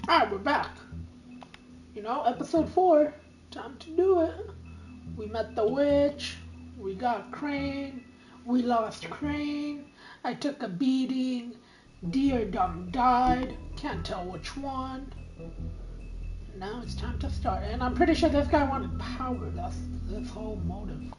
Alright, we're back. You know, episode 4. Time to do it. We met the witch. We got Crane. We lost Crane. I took a beating. Deerdum died. Can't tell which one. Now it's time to start. And I'm pretty sure this guy wanted power. That's this whole motive.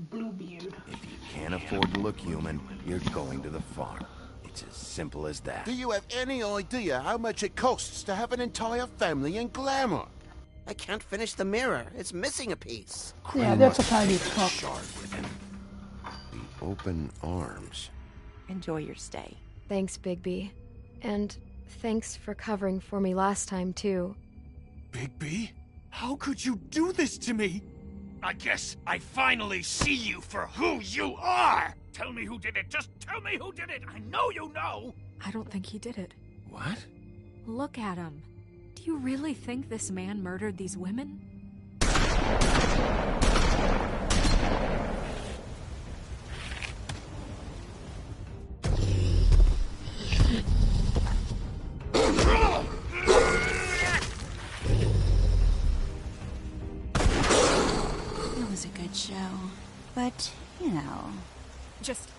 Bluebeard. If you can't afford to look human, you're going to the farm. It's as simple as that. Do you have any idea how much it costs to have an entire family in glamour? I can't finish the mirror. It's missing a piece. Yeah, that's a tiny cup. Shard with him. The open arms. Enjoy your stay. Thanks, Bigby. And thanks for covering for me last time, too. Bigby? How could you do this to me? I guess I finally see you for who you are! Tell me who did it! Just tell me who did it! I know you know! I don't think he did it. What? Look at him. Do you really think this man murdered these women? It was a good show, but, you know... Just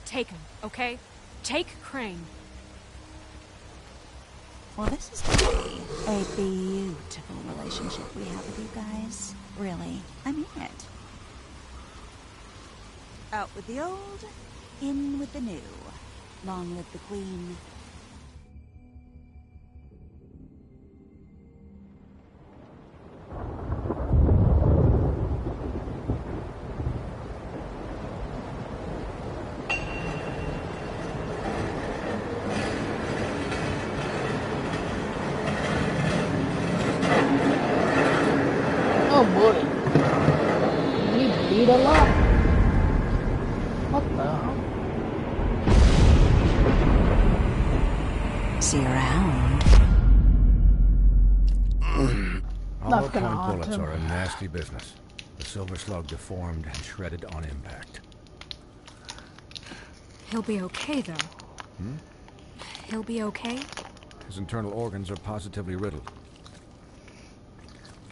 take him, okay? Take Crane. Well, this is going to be a beautiful relationship we have with you guys. Really, I mean it. Out with the old, in with the new. Long live the Queen. Oh boy. He beat a lot. What the hell? See you around. That's gonna Hollow-point haunt bullets him. are a nasty business. The silver slug deformed and shredded on impact. He'll be okay, though. He'll be okay? His internal organs are positively riddled.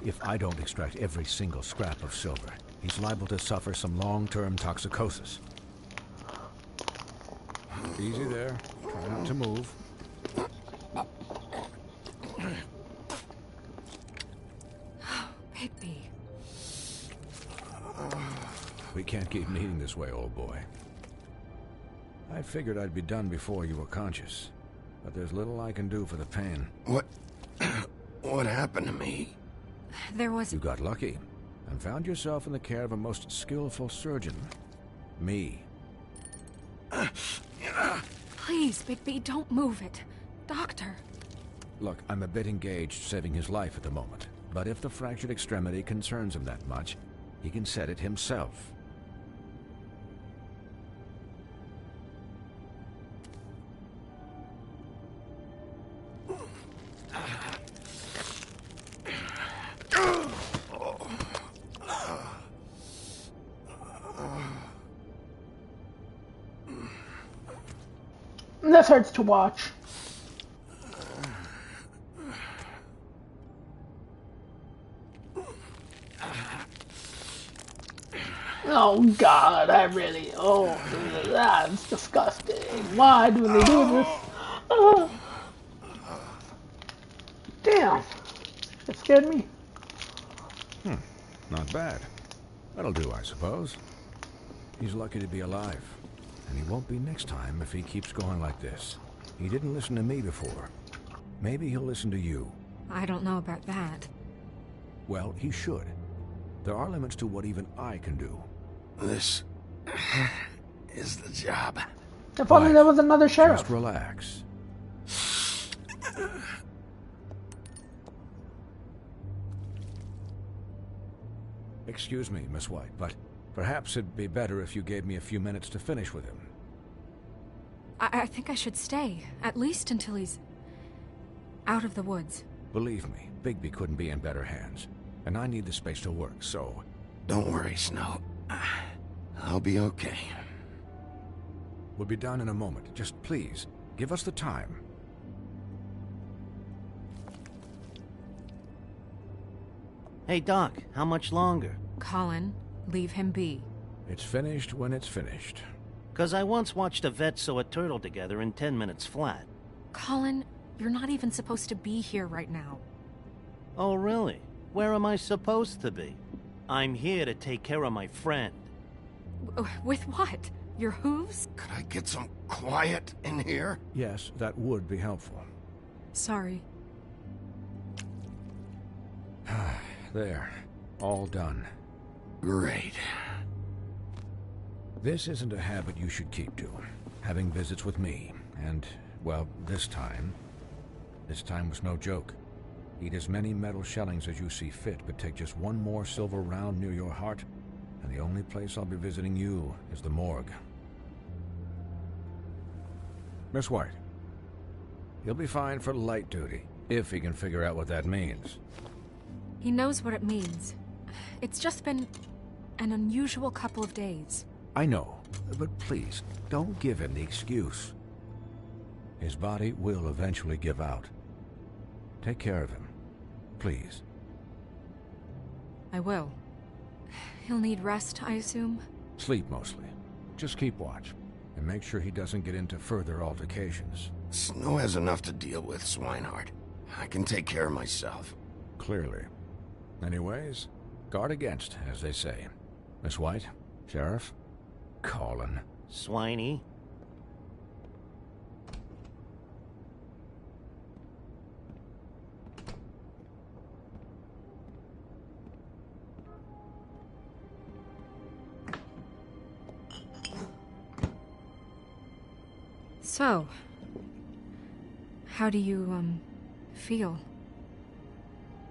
If I don't extract every single scrap of silver, he's liable to suffer some long-term toxicosis. Easy there. Try not to move. Bigby. We can't keep meeting this way, old boy. I figured I'd be done before you were conscious, but there's little I can do for the pain. What happened to me? There was... You got lucky and found yourself in the care of a most skillful surgeon. Me. Please, Bigby, don't move it. Doctor. Look, I'm a bit engaged saving his life at the moment, but if the fractured extremity concerns him that much, he can set it himself. This hurts to watch. Oh God, that's disgusting. Why do they do this? Damn, it scared me. Not bad. That'll do, I suppose. He's lucky to be alive. And he won't be next time if he keeps going like this. He didn't listen to me before. Maybe he'll listen to you. I don't know about that. Well, he should. There are limits to what even I can do. This is the job. If only there was another sheriff. Just relax. Excuse me, Miss White, but perhaps it'd be better if you gave me a few minutes to finish with him. I think I should stay, at least until he's out of the woods. Believe me, Bigby couldn't be in better hands, and I need the space to work, so... Don't worry, Snow. I'll be okay. We'll be done in a moment. Just please, give us the time. Hey, Doc, how much longer? Colin, leave him be. It's finished when it's finished. 'Cause I once watched a vet sew a turtle together in 10 minutes flat. Colin, you're not even supposed to be here right now. Oh, really? Where am I supposed to be? I'm here to take care of my friend. With what? Your hooves? Could I get some quiet in here? Yes, that would be helpful. Sorry. There. All done. Great. This isn't a habit you should keep to. Having visits with me. And, well, this time was no joke. Eat as many metal shellings as you see fit, but take just one more silver round near your heart, and the only place I'll be visiting you is the morgue. Miss White, he'll be fine for light duty, if he can figure out what that means. He knows what it means. It's just been an unusual couple of days. I know, but please, don't give him the excuse. His body will eventually give out. Take care of him, please. I will. He'll need rest, I assume? Sleep mostly. Just keep watch, and make sure he doesn't get into further altercations. Snow has enough to deal with, Swinehart. I can take care of myself. Clearly. Anyways, guard against, as they say. Miss White, Sheriff, Colin. Swiney. So, how do you, feel?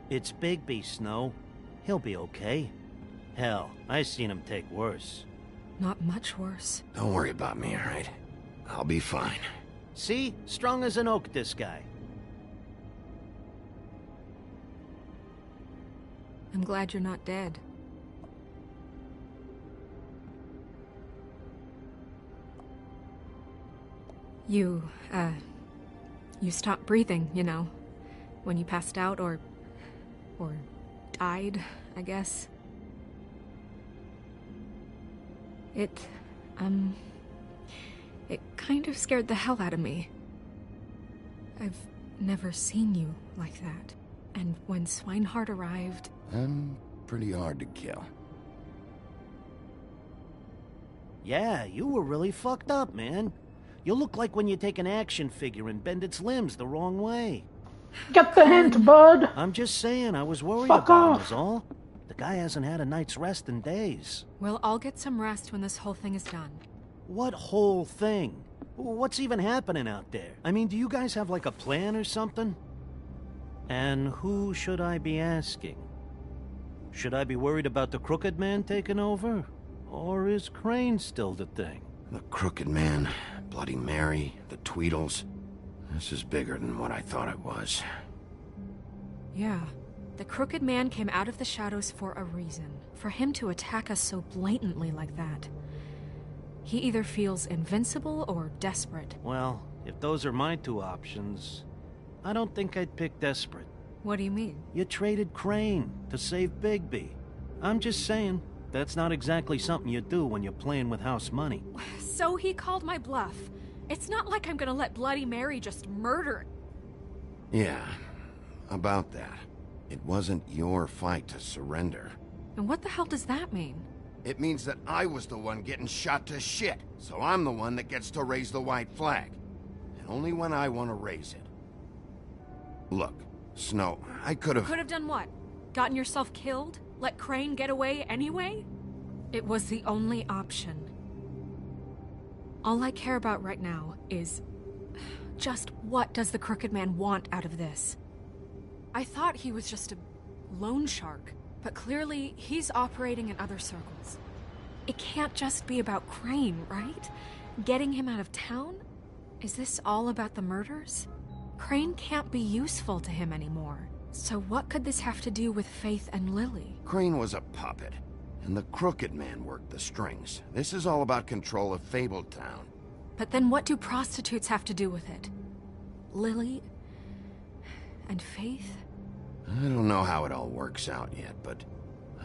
It's Bigby, Snow. He'll be okay. Hell, I seen him take worse. Not much worse. Don't worry about me, alright? I'll be fine. See? Strong as an oak, this guy. I'm glad you're not dead. You stopped breathing, you know, when you passed out or died, I guess. It kind of scared the hell out of me. I've never seen you like that. And when Swinehart arrived... I'm pretty hard to kill. Yeah, you were really fucked up, man. You look like when you take an action figure and bend its limbs the wrong way. Get the hint, bud. I'm just saying, I was worried Fuck about him, off. is all. The guy hasn't had a night's rest in days. Well, I'll get some rest when this whole thing is done. What whole thing? What's even happening out there? I mean, do you guys have like a plan or something? And who should I be asking? Should I be worried about the Crooked Man taking over? Or is Crane still the thing? The Crooked Man, Bloody Mary, the Tweedles. This is bigger than what I thought it was. Yeah. The Crooked Man came out of the shadows for a reason. For him to attack us so blatantly like that. He either feels invincible or desperate. Well, if those are my two options, I don't think I'd pick desperate. What do you mean? You traded Crane to save Bigby. I'm just saying, that's not exactly something you do when you're playing with house money. So he called my bluff. It's not like I'm gonna let Bloody Mary just murder... Yeah, about that. It wasn't your fight to surrender. And what the hell does that mean? It means that I was the one getting shot to shit, so I'm the one that gets to raise the white flag. And only when I want to raise it. Look, Snow, I could have... Could have done what? Gotten yourself killed? Let Crane get away anyway? It was the only option. All I care about right now is just what does the Crooked Man want out of this? I thought he was just a loan shark, but clearly he's operating in other circles. It can't just be about Crane, right? Getting him out of town? Is this all about the murders? Crane can't be useful to him anymore. So what could this have to do with Faith and Lily? Crane was a puppet, and the Crooked Man worked the strings. This is all about control of Fabletown. But then what do prostitutes have to do with it? Lily and Faith? I don't know how it all works out yet, but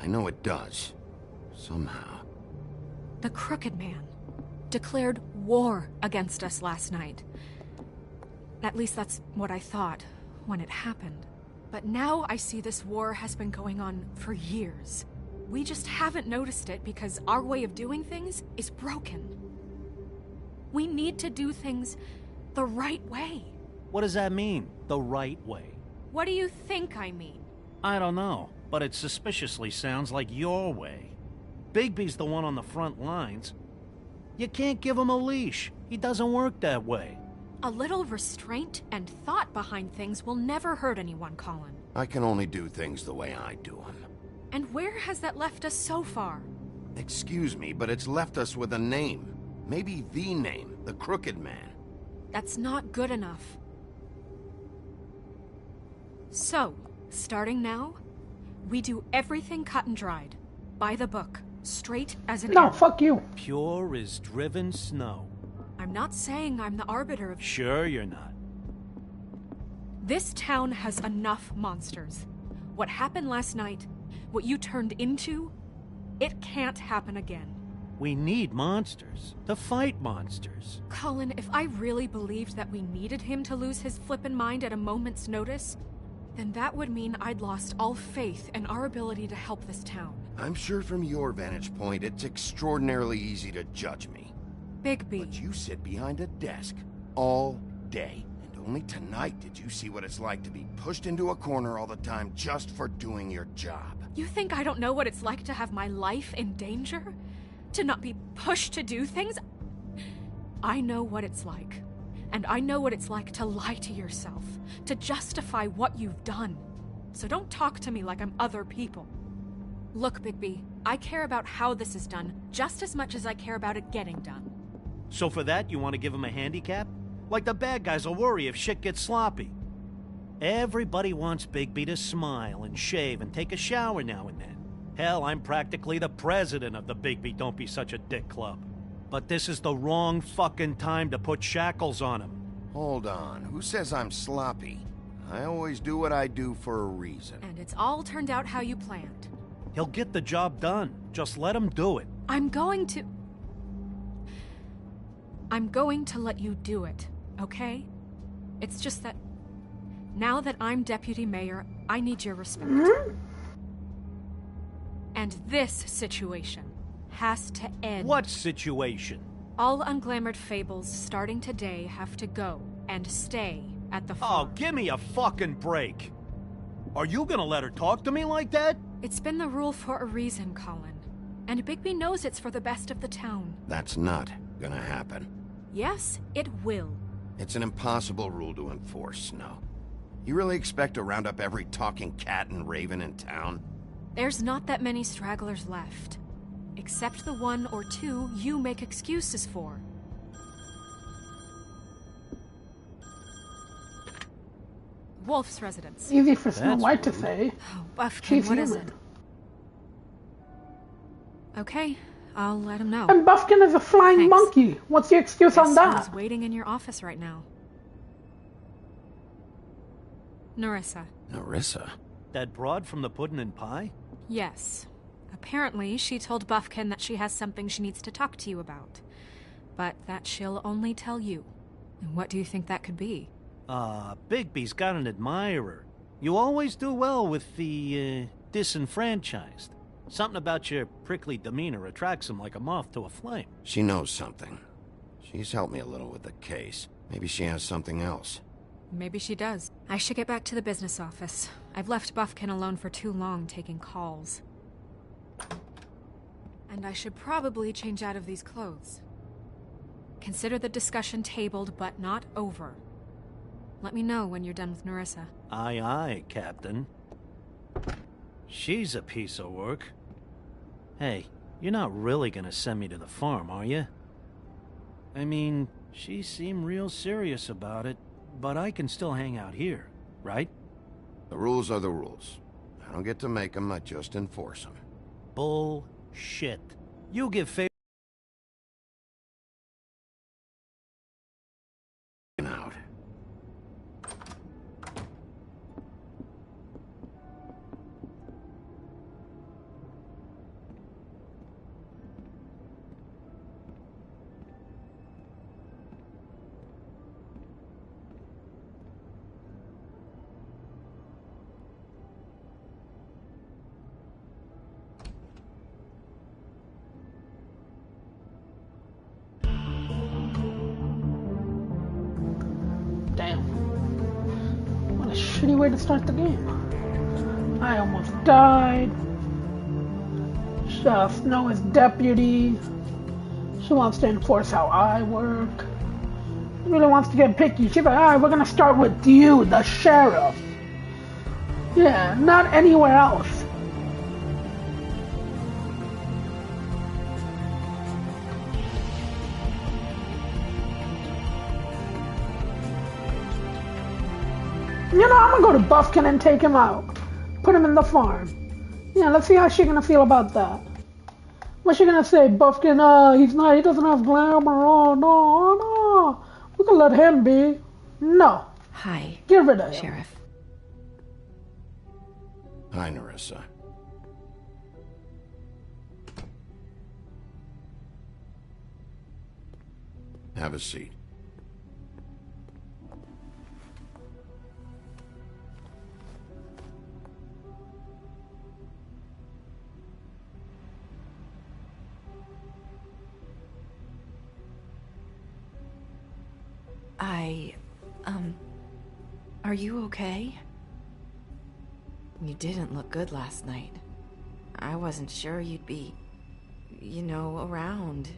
I know it does. Somehow. The Crooked Man declared war against us last night. At least that's what I thought when it happened. But now I see this war has been going on for years. We just haven't noticed it because our way of doing things is broken. We need to do things the right way. What does that mean, the right way? What do you think I mean? I don't know, but it suspiciously sounds like your way. Bigby's the one on the front lines. You can't give him a leash. He doesn't work that way. A little restraint and thought behind things will never hurt anyone, Colin. I can only do things the way I do them. And where has that left us so far? Excuse me, but it's left us with a name. Maybe the name, the Crooked Man. That's not good enough. So, starting now, we do everything cut and dried. By the book. Straight as an No, arrow. fuck you. Pure as driven snow. I'm not saying I'm the arbiter of... Sure you're not. This town has enough monsters. What happened last night, what you turned into, it can't happen again. We need monsters. To fight monsters. Colin, if I really believed that we needed him to lose his flippin' mind at a moment's notice, then that would mean I'd lost all faith in our ability to help this town. I'm sure from your vantage point, it's extraordinarily easy to judge me. Bigby. But you sit behind a desk all day. And only tonight did you see what it's like to be pushed into a corner all the time just for doing your job. You think I don't know what it's like to have my life in danger? To not be pushed to do things? I know what it's like. And I know what it's like to lie to yourself, to justify what you've done. So don't talk to me like I'm other people. Look, Bigby, I care about how this is done just as much as I care about it getting done. So for that, you want to give him a handicap? Like the bad guys will worry if shit gets sloppy. Everybody wants Bigby to smile and shave and take a shower now and then. Hell, I'm practically the president of the Bigby Don't Be Such a Dick Club. But this is the wrong fucking time to put shackles on him. Hold on, who says I'm sloppy? I always do what I do for a reason. And it's all turned out how you planned. He'll get the job done. Just let him do it. I'm going to let you do it, okay? It's just that now that I'm deputy mayor, I need your respect. And this situation has to end. What situation? All unglamored fables starting today have to go and stay at the farm. Oh, give me a fucking break. Are you gonna let her talk to me like that? It's been the rule for a reason, Colin. And Bigby knows it's for the best of the town. That's not gonna happen. Yes, it will. It's an impossible rule to enforce, Snow. You really expect to round up every talking cat and raven in town? There's not that many stragglers left. Except the one or two you make excuses for. Wolf's residence. Easy for Snow That's White to rude. say. Oh, Buffkin, She's what is human. it? Okay, I'll let him know. And Buffkin is a flying Thanks. monkey. What's the excuse on Guess that? who's waiting in your office right now? Narissa. Narissa? That broad from the puddin' and pie? Yes. Apparently, she told Buffkin that she has something she needs to talk to you about. But that she'll only tell you. And what do you think that could be? Bigby's got an admirer. You always do well with the, disenfranchised. Something about your prickly demeanor attracts him like a moth to a flame. She knows something. She's helped me a little with the case. Maybe she has something else. Maybe she does. I should get back to the business office. I've left Buffkin alone for too long taking calls. And I should probably change out of these clothes. Consider the discussion tabled, but not over. Let me know when you're done with Nerissa. Aye, aye, Captain. She's a piece of work. Hey, you're not really gonna send me to the farm, are you? I mean, she seemed real serious about it, but I can still hang out here, right? The rules are the rules. I don't get to make them, I just enforce them. Bullshit. You give favor out. Damn. What a shitty way to start the game. I almost died. Snow is deputy. She wants to enforce how I work. She really wants to get picky. She's like, alright, we're gonna start with you, the sheriff. Yeah, not anywhere else. You know, I'm gonna go to Buffkin and take him out. Put him in the farm. Yeah, let's see how she's gonna feel about that. What's she gonna say? Buffkin, he doesn't have glamour. Oh, no. We can let him be. No. Hi. Get rid of him. Sheriff. Hi, Nerissa. Have a seat. Are you okay? You didn't look good last night. I wasn't sure you'd be, you know, around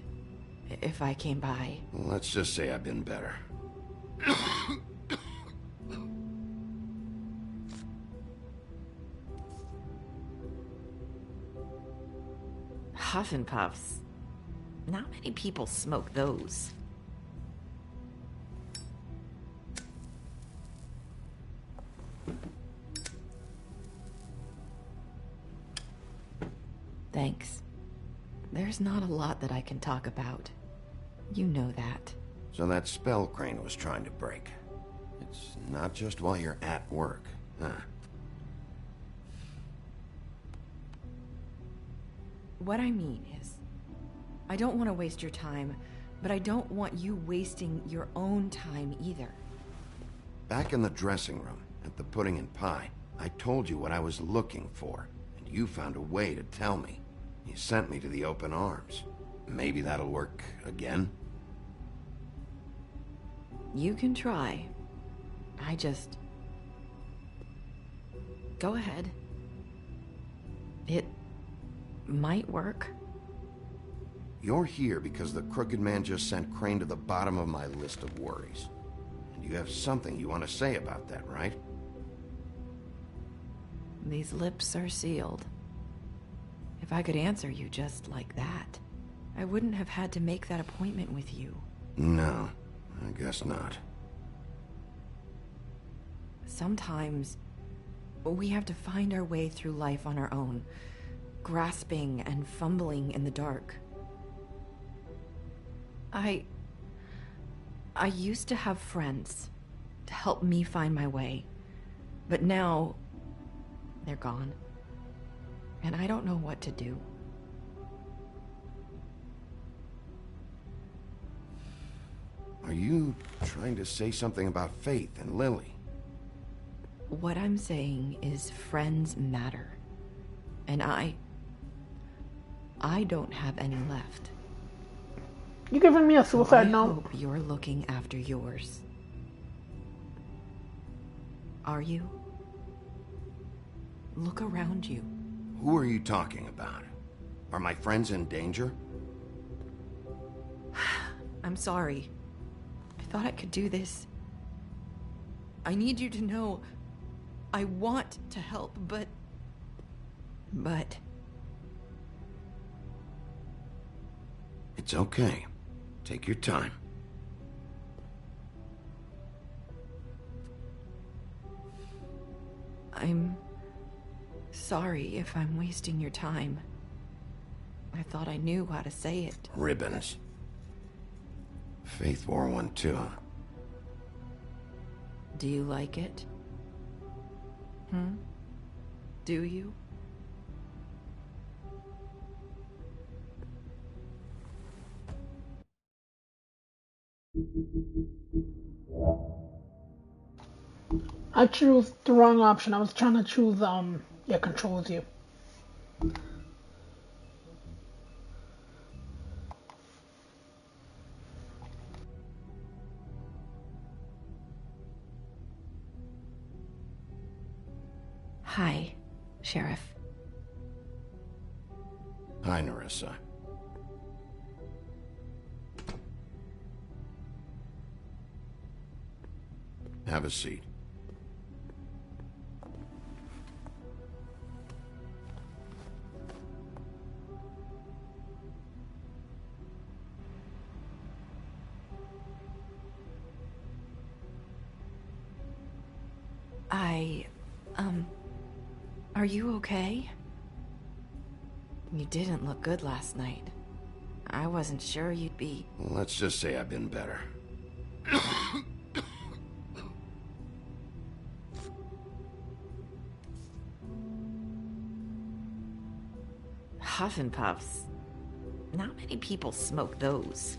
if I came by. Let's just say I've been better. Huff and puffs. Not many people smoke those. Thanks. There's not a lot that I can talk about. You know that. So that spell Crane was trying to break. It's not just while you're at work, huh? What I mean is, I don't want to waste your time, but I don't want you wasting your own time either. Back in the dressing room, at the pudding and pie, I told you what I was looking for, and you found a way to tell me. You sent me to the open arms. Maybe that'll work again? You can try. I just... Go ahead. It might work. You're here because the Crooked Man just sent Crane to the bottom of my list of worries. And you have something you want to say about that, right? These lips are sealed. If I could answer you just like that, I wouldn't have had to make that appointment with you. No, I guess not. Sometimes we have to find our way through life on our own, grasping and fumbling in the dark. I used to have friends to help me find my way, but now they're gone, and I don't know what to do. Are you trying to say something about Faith and Lily? What I'm saying is friends matter, and I don't have any left. You giving me a suicide I note? hope you're looking after yours. Are you? Look around you. Who are you talking about? Are my friends in danger? I'm I'm sorry. I thought I could do this. I need you to know I want to help, but... It's okay. Take your time. I'm sorry if I'm wasting your time. I thought I knew how to say it. Ribbons. Faith wore one too. Do you like it? Do you? I chose the wrong option. I was trying to choose, controls you. Hi, Sheriff. Hi, Nerissa. Have a seat. Are you okay? You didn't look good last night. I wasn't sure you'd be... Let's just say I've been better. Huff and puffs. Not many people smoke those.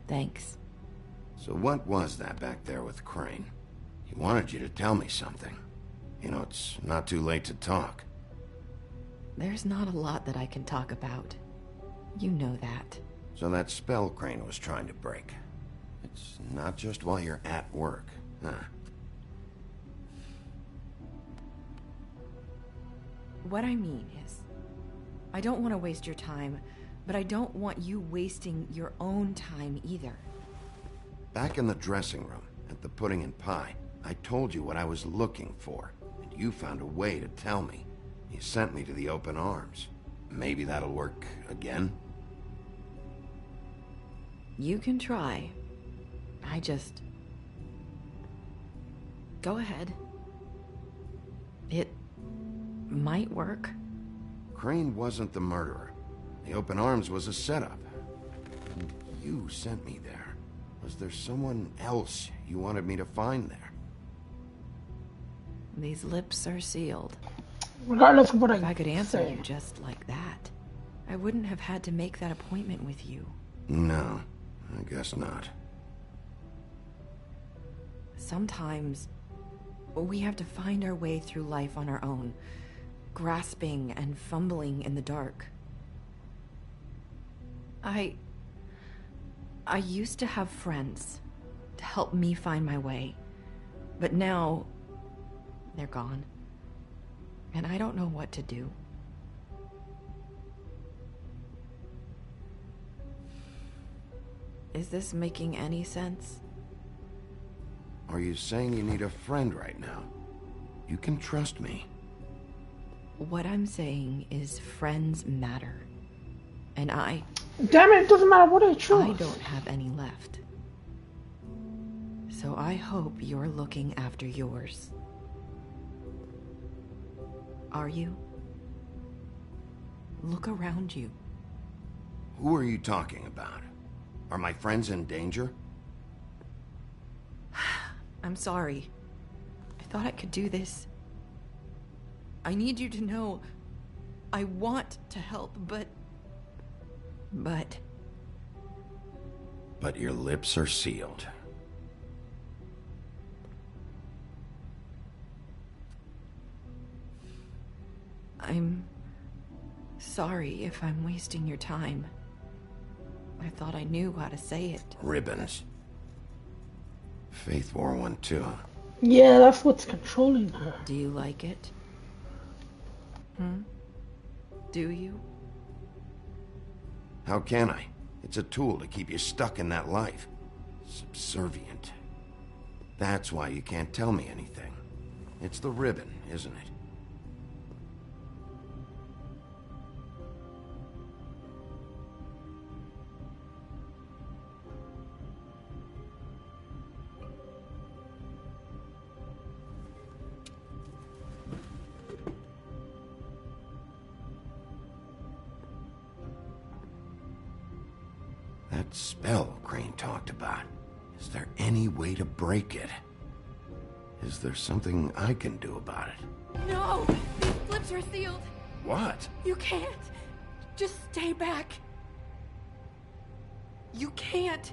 Thanks. So what was that back there with Crane? He wanted you to tell me something. You know, it's not too late to talk. There's not a lot that I can talk about. You know that. So that spell Crane was trying to break. It's not just while you're at work, huh? What I mean is, I don't want to waste your time, but I don't want you wasting your own time either. Back in the dressing room, at the pudding and pie, I told you what I was looking for, and you found a way to tell me. You sent me to the open arms. Maybe that'll work again? You can try. I just... Go ahead. It might work. Crane wasn't the murderer. The open arms was a setup. And you sent me there. Was there someone else you wanted me to find there? These lips are sealed. Regardless of what If I could answer say. you just like that, I wouldn't have had to make that appointment with you. No, I guess not. Sometimes we have to find our way through life on our own, grasping and fumbling in the dark. I used to have friends to help me find my way, but now they're gone, and I don't know what to do. Is this making any sense? Are you saying you need a friend right now? You can trust me. What I'm saying is friends matter. And Damn it doesn't matter what I choose. I don't have any left. So I hope you're looking after yours. Are you? Look around you. Who are you talking about? Are my friends in danger? I'm sorry. I thought I could do this. I need you to know I want to help, but... But your lips are sealed. I'm sorry if I'm wasting your time. I thought I knew how to say it. Ribbons. Faith wore one too. Yeah, that's what's controlling her. Do you like it? Do you? How can I? It's a tool to keep you stuck in that life. Subservient. That's why you can't tell me anything. It's the ribbon, isn't it? That spell Crane talked about. Is there any way to break it? Is there something I can do about it? No! These flips are sealed! What? You can't! Just stay back! You can't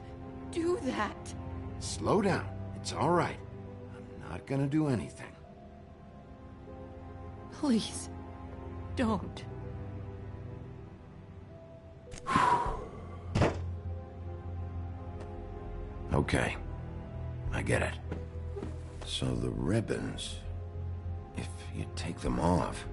do that! Slow down. It's all right. I'm not gonna do anything. Please, don't. Okay. I get it. So the ribbons, if you take them off...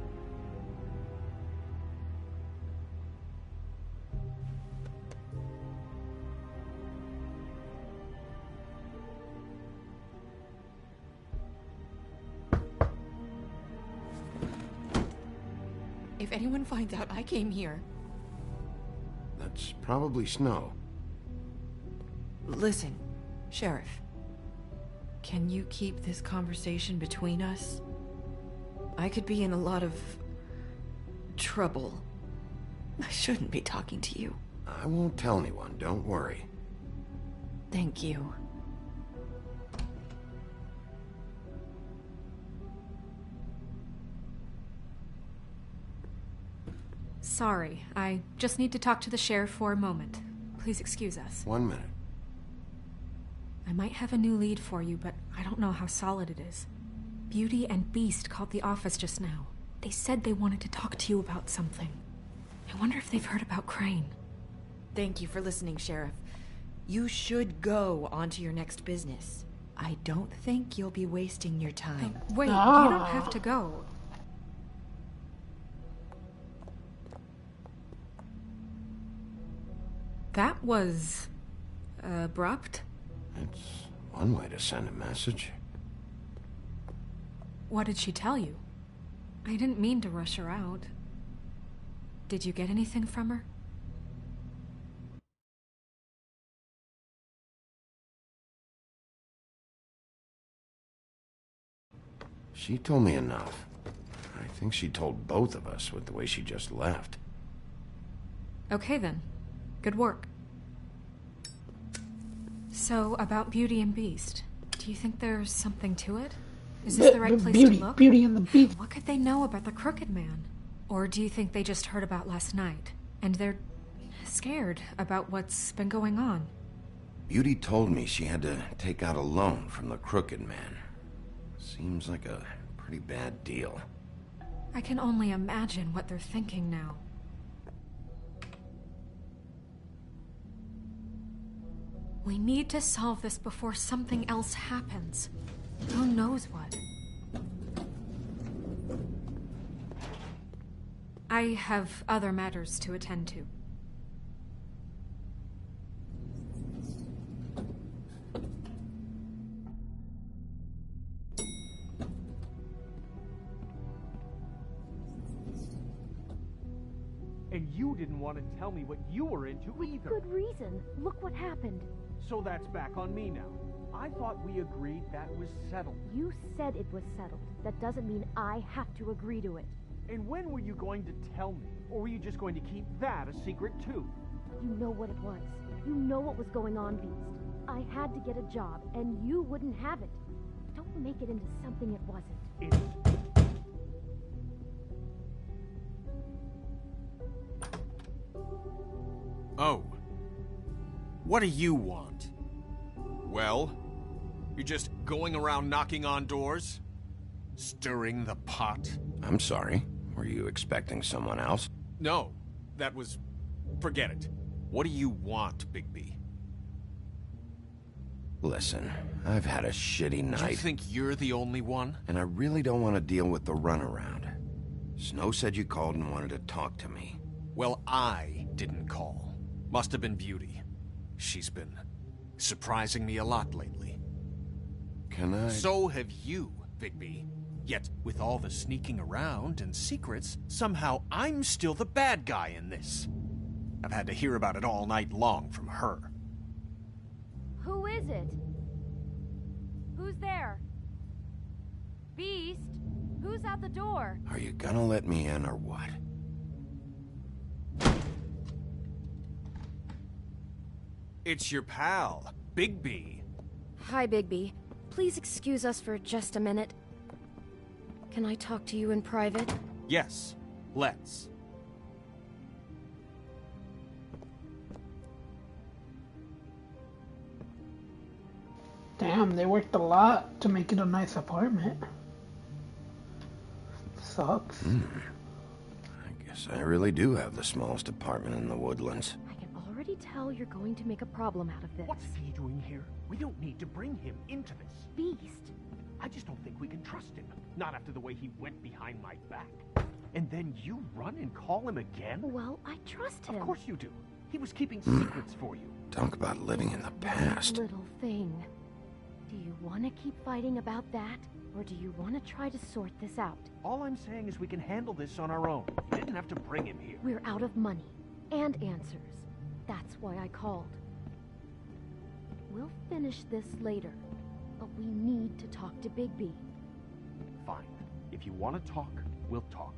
If anyone finds out I came here... That's probably Snow. Listen, Sheriff. Can you keep this conversation between us? I could be in a lot of... trouble. I shouldn't be talking to you. I won't tell anyone, don't worry. Thank you. Sorry, I just need to talk to the sheriff for a moment. Please excuse us. 1 minute. I might have a new lead for you, but I don't know how solid it is. Beauty and Beast called the office just now. They said they wanted to talk to you about something. I wonder if they've heard about Crane. Thank you for listening, Sheriff. You should go on to your next business. I don't think you'll be wasting your time. Wait, you don't have to go. That was... abrupt? It's one way to send a message. What did she tell you? I didn't mean to rush her out. Did you get anything from her? She told me enough. I think she told both of us with the way she just left. Okay then. Good work. So, about Beauty and Beast, do you think there's something to it? Is this the right place to look? Beauty and the Beast. What could they know about the Crooked Man? Or do you think they just heard about last night, and they're scared about what's been going on? Beauty told me she had to take out a loan from the Crooked Man. Seems like a pretty bad deal. I can only imagine what they're thinking now. We need to solve this before something else happens. Who knows what? I have other matters to attend to. And you didn't want to tell me what you were into either. Good reason. Look what happened. So that's back on me now. I thought we agreed that was settled. You said it was settled. That doesn't mean I have to agree to it. And when were you going to tell me? Or were you just going to keep that a secret too? You know what it was. You know what was going on, Beast. I had to get a job, and you wouldn't have it. Don't make it into something it wasn't. Oh. What do you want? Well, you're just going around knocking on doors? Stirring the pot? I'm sorry. Were you expecting someone else? No, that was... forget it. What do you want, Bigby? Listen, I've had a shitty night. You think you're the only one? And I really don't want to deal with the runaround. Snow said you called and wanted to talk to me. Well, I didn't call. Must have been Beauty. She's been surprising me a lot lately. Can I? So have you, Bigby. Yet, with all the sneaking around and secrets, somehow I'm still the bad guy in this. I've had to hear about it all night long from her. Who is it? Who's there? Beast? Who's at the door? Are you gonna let me in or what? It's your pal, Bigby. Hi, Bigby. Please excuse us for just a minute. Can I talk to you in private? Yes, let's. Damn, they worked a lot to make it a nice apartment. Sucks. I guess I really do have the smallest apartment in the Woodlands. I can already tell you're going to make a problem out of this. What's he doing here? We don't need to bring him into this. Beast? I just don't think we can trust him. Not after the way he went behind my back. And then you run and call him again? Well, I trust him. Of course you do. He was keeping secrets for you. Talk about living in the past. Little thing. Do you want to keep fighting about that? Or do you want to try to sort this out? All I'm saying is we can handle this on our own. You didn't have to bring him here. We're out of money. And answers. That's why I called. We'll finish this later. But we need to talk to Bigby. Fine. If you want to talk, we'll talk.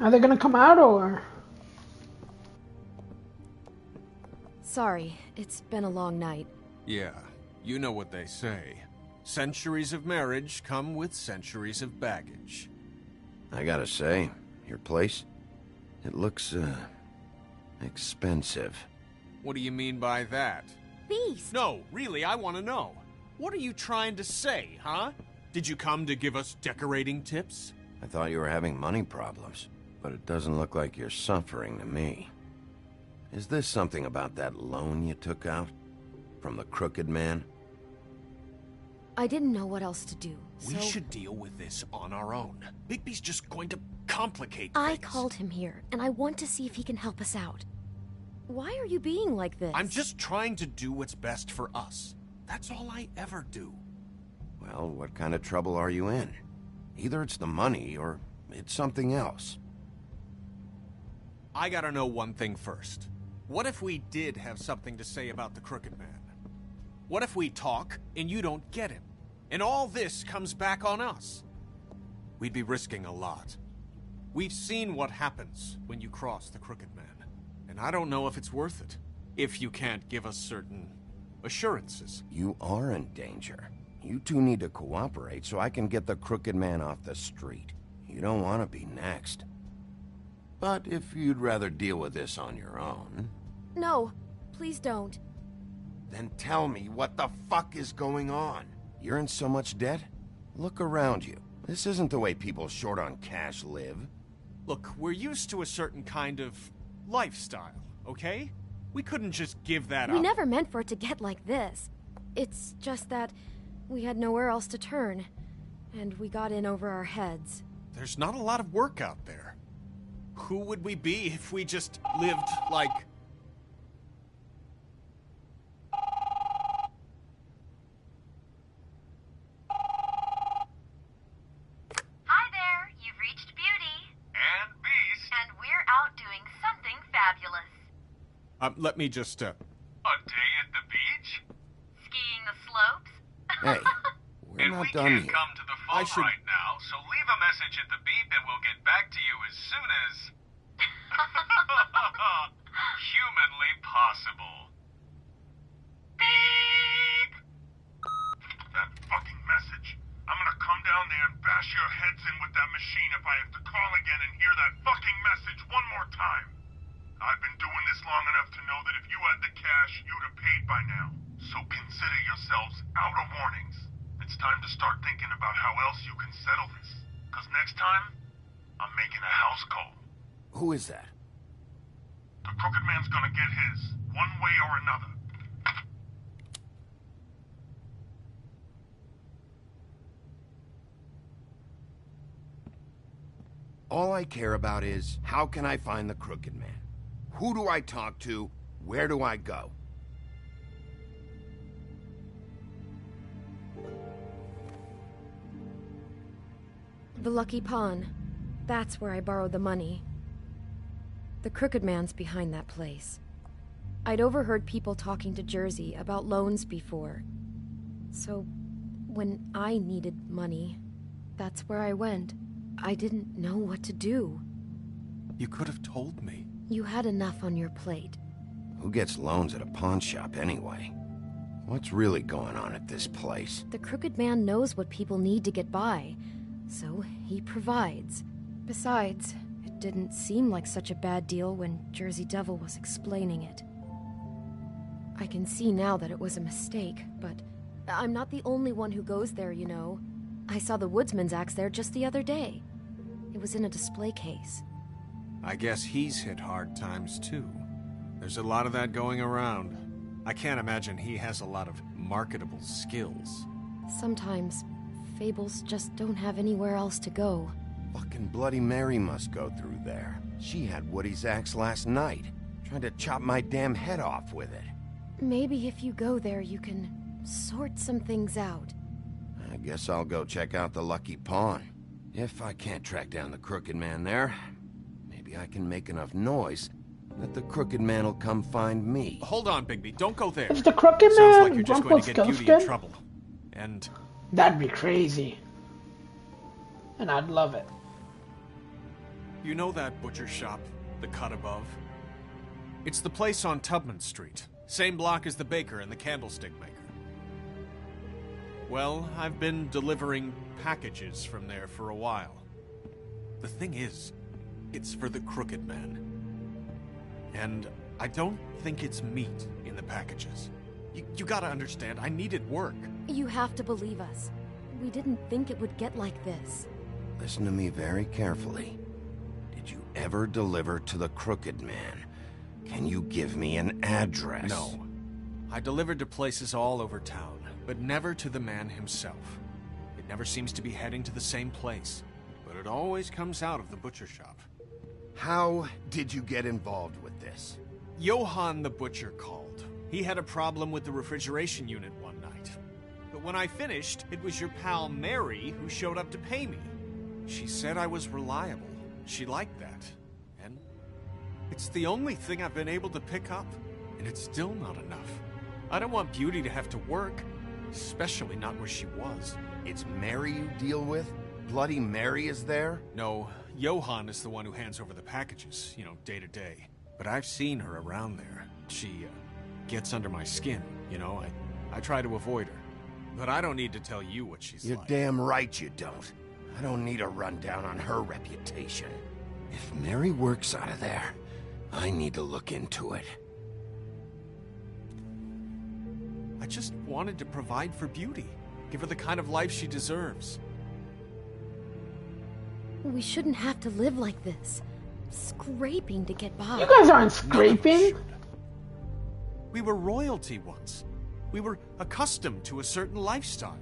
Are they gonna come out or? Sorry, it's been a long night. Yeah, you know what they say. Centuries of marriage come with centuries of baggage. I gotta say, your place, it looks, expensive. What do you mean by that? Beast! No, really, I want to know. What are you trying to say, huh? Did you come to give us decorating tips? I thought you were having money problems, but it doesn't look like you're suffering to me. Is this something about that loan you took out? From the crooked man? I didn't know what else to do, so... We should deal with this on our own. Bigby's just going to complicate things. I called him here, and I want to see if he can help us out. Why are you being like this? I'm just trying to do what's best for us. That's all I ever do. Well, what kind of trouble are you in? Either it's the money, or it's something else. I gotta know one thing first. What if we did have something to say about the Crooked Man? What if we talk, and you don't get him? And all this comes back on us? We'd be risking a lot. We've seen what happens when you cross the Crooked Man. And I don't know if it's worth it. If you can't give us certain assurances. You are in danger. You two need to cooperate so I can get the Crooked Man off the street. You don't want to be next. But if you'd rather deal with this on your own... No, please don't. Then tell me what the fuck is going on. You're in so much debt? Look around you. This isn't the way people short on cash live. Look, we're used to a certain kind of lifestyle, okay? We couldn't just give that up. We never meant for it to get like this. It's just that we had nowhere else to turn, and we got in over our heads. There's not a lot of work out there. Who would we be if we just lived like... Hi there, you've reached Beauty. And Beast. And we're out doing something fabulous. Let me just, A day at the beach? Skiing the slopes? Hey, we're not done We can't here. come to the phone right now, so leave a message at the beep and we'll get back to you as soon as... humanly possible. Beep! That fucking message. I'm gonna come down there and bash your heads in with that machine if I have to call again and hear that fucking message one more time. I've been doing this long enough to know that if you had the cash, you'd have paid by now. So consider yourselves out of warnings. It's time to start thinking about how else you can settle this. Because next time, I'm making a house call. Who is that? The Crooked Man's gonna get his, one way or another. All I care about is, how can I find the Crooked Man? Who do I talk to? Where do I go? The Lucky Pawn. That's where I borrowed the money. The Crooked Man's behind that place. I'd overheard people talking to Jersey about loans before. So, when I needed money, that's where I went. I didn't know what to do. You could have told me. You had enough on your plate. Who gets loans at a pawn shop anyway? What's really going on at this place? The Crooked Man knows what people need to get by, so he provides. Besides, it didn't seem like such a bad deal when Jersey Devil was explaining it. I can see now that it was a mistake, but I'm not the only one who goes there, you know. I saw the Woodsman's axe there just the other day. It was in a display case. I guess he's hit hard times too. There's a lot of that going around. I can't imagine he has a lot of marketable skills. Sometimes, fables just don't have anywhere else to go. Fucking Bloody Mary must go through there. She had Woody's axe last night, trying to chop my damn head off with it. Maybe if you go there, you can sort some things out. I guess I'll go check out the Lucky Pawn. If I can't track down the Crooked Man there, maybe I can make enough noise that the Crooked Man will come find me. Hold on, Bigby. Don't go there. If the Crooked Sounds Man like you're just going to get Beauty in trouble. And that'd be crazy. And I'd love it. You know that butcher shop, the cut above? It's the place on Tubman Street. Same block as the baker and the candlestick maker. Well, I've been delivering packages from there for a while. The thing is, it's for the Crooked Man. And I don't think it's meat in the packages. You gotta understand, I needed work. You have to believe us. We didn't think it would get like this. Listen to me very carefully. Did you ever deliver to the Crooked Man? Can you give me an address? No. I delivered to places all over town, but never to the man himself. It never seems to be heading to the same place, but it always comes out of the butcher shop. How did you get involved with this? Johann the butcher called. He had a problem with the refrigeration unit one night. But when I finished, it was your pal Mary who showed up to pay me. She said I was reliable. She liked that. And it's the only thing I've been able to pick up. And it's still not enough. I don't want Beauty to have to work, especially not where she was. It's Mary you deal with? Bloody Mary is there? No, Johann is the one who hands over the packages, you know, day to day. But I've seen her around there. She, gets under my skin, you know? I try to avoid her. But I don't need to tell you what she's You're like. damn right you don't. I don't need a rundown on her reputation. If Mary works out of there, I need to look into it. I just wanted to provide for Beauty. Give her the kind of life she deserves. We shouldn't have to live like this. Scraping to get by. You guys aren't scraping. We were royalty once. We were accustomed to a certain lifestyle.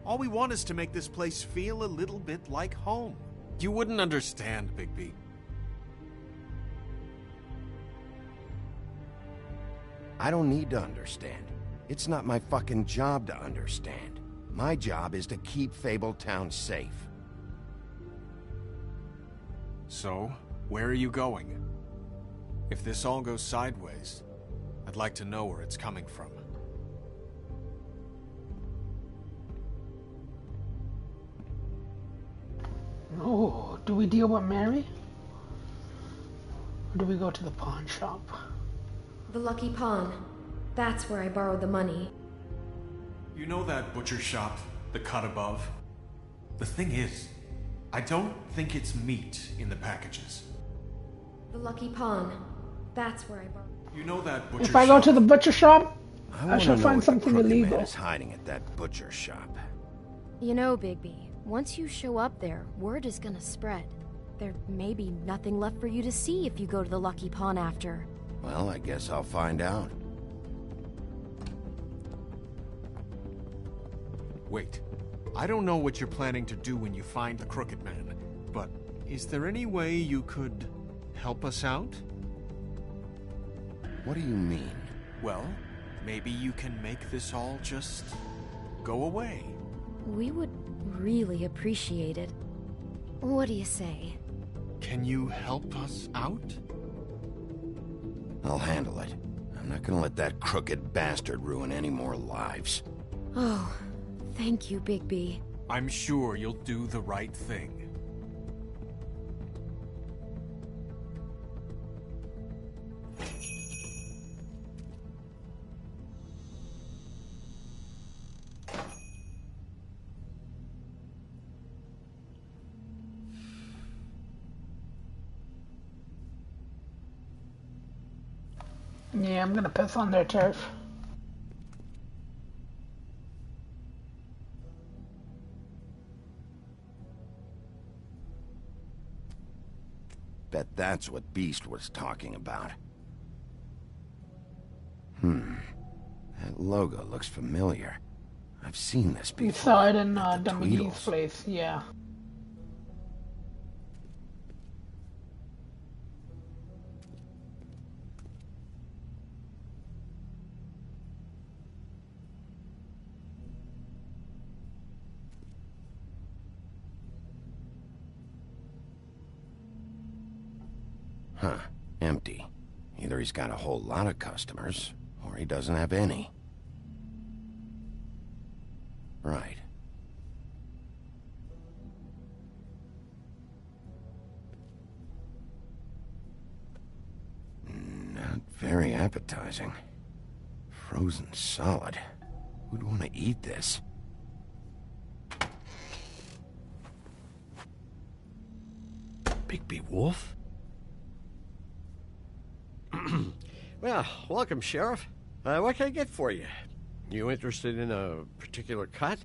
All we want is to make this place feel a little bit like home. You wouldn't understand, Bigby. I don't need to understand. It's not my fucking job to understand. My job is to keep Fabletown safe. So, where are you going? If this all goes sideways, I'd like to know where it's coming from. Oh, do we deal with Mary? Or do we go to the pawn shop? The Lucky Pawn. That's where I borrowed the money. You know that butcher shop, the cut above? The thing is, I don't think it's meat in the packages. The Lucky Pawn. That's where I borrowed. You know that butcher If I go to the butcher shop, I want shall to know find what something the Crooked illegal. Man is hiding at that butcher shop. You know, Bigby, once you show up there, word is gonna spread. There may be nothing left for you to see if you go to the Lucky Pawn after. Well, I guess I'll find out. Wait. I don't know what you're planning to do when you find the Crooked Man, but is there any way you could help us out? What do you mean? Well, maybe you can make this all just go away. We would really appreciate it. What do you say? Can you help us out? I'll handle it. I'm not gonna let that crooked bastard ruin any more lives. Oh, thank you, Bigby. I'm sure you'll do the right thing. Yeah, I'm gonna piss on their turf. Bet that's what Beast was talking about. That logo looks familiar. I've seen this before. We saw it in at the Dominique's Tweedles. place, yeah. Huh. Empty. Either he's got a whole lot of customers, or he doesn't have any. Right. Not very appetizing. Frozen solid. Who'd want to eat this? Bigby Wolf? Well, welcome, Sheriff. What can I get for you? You interested in a particular cut?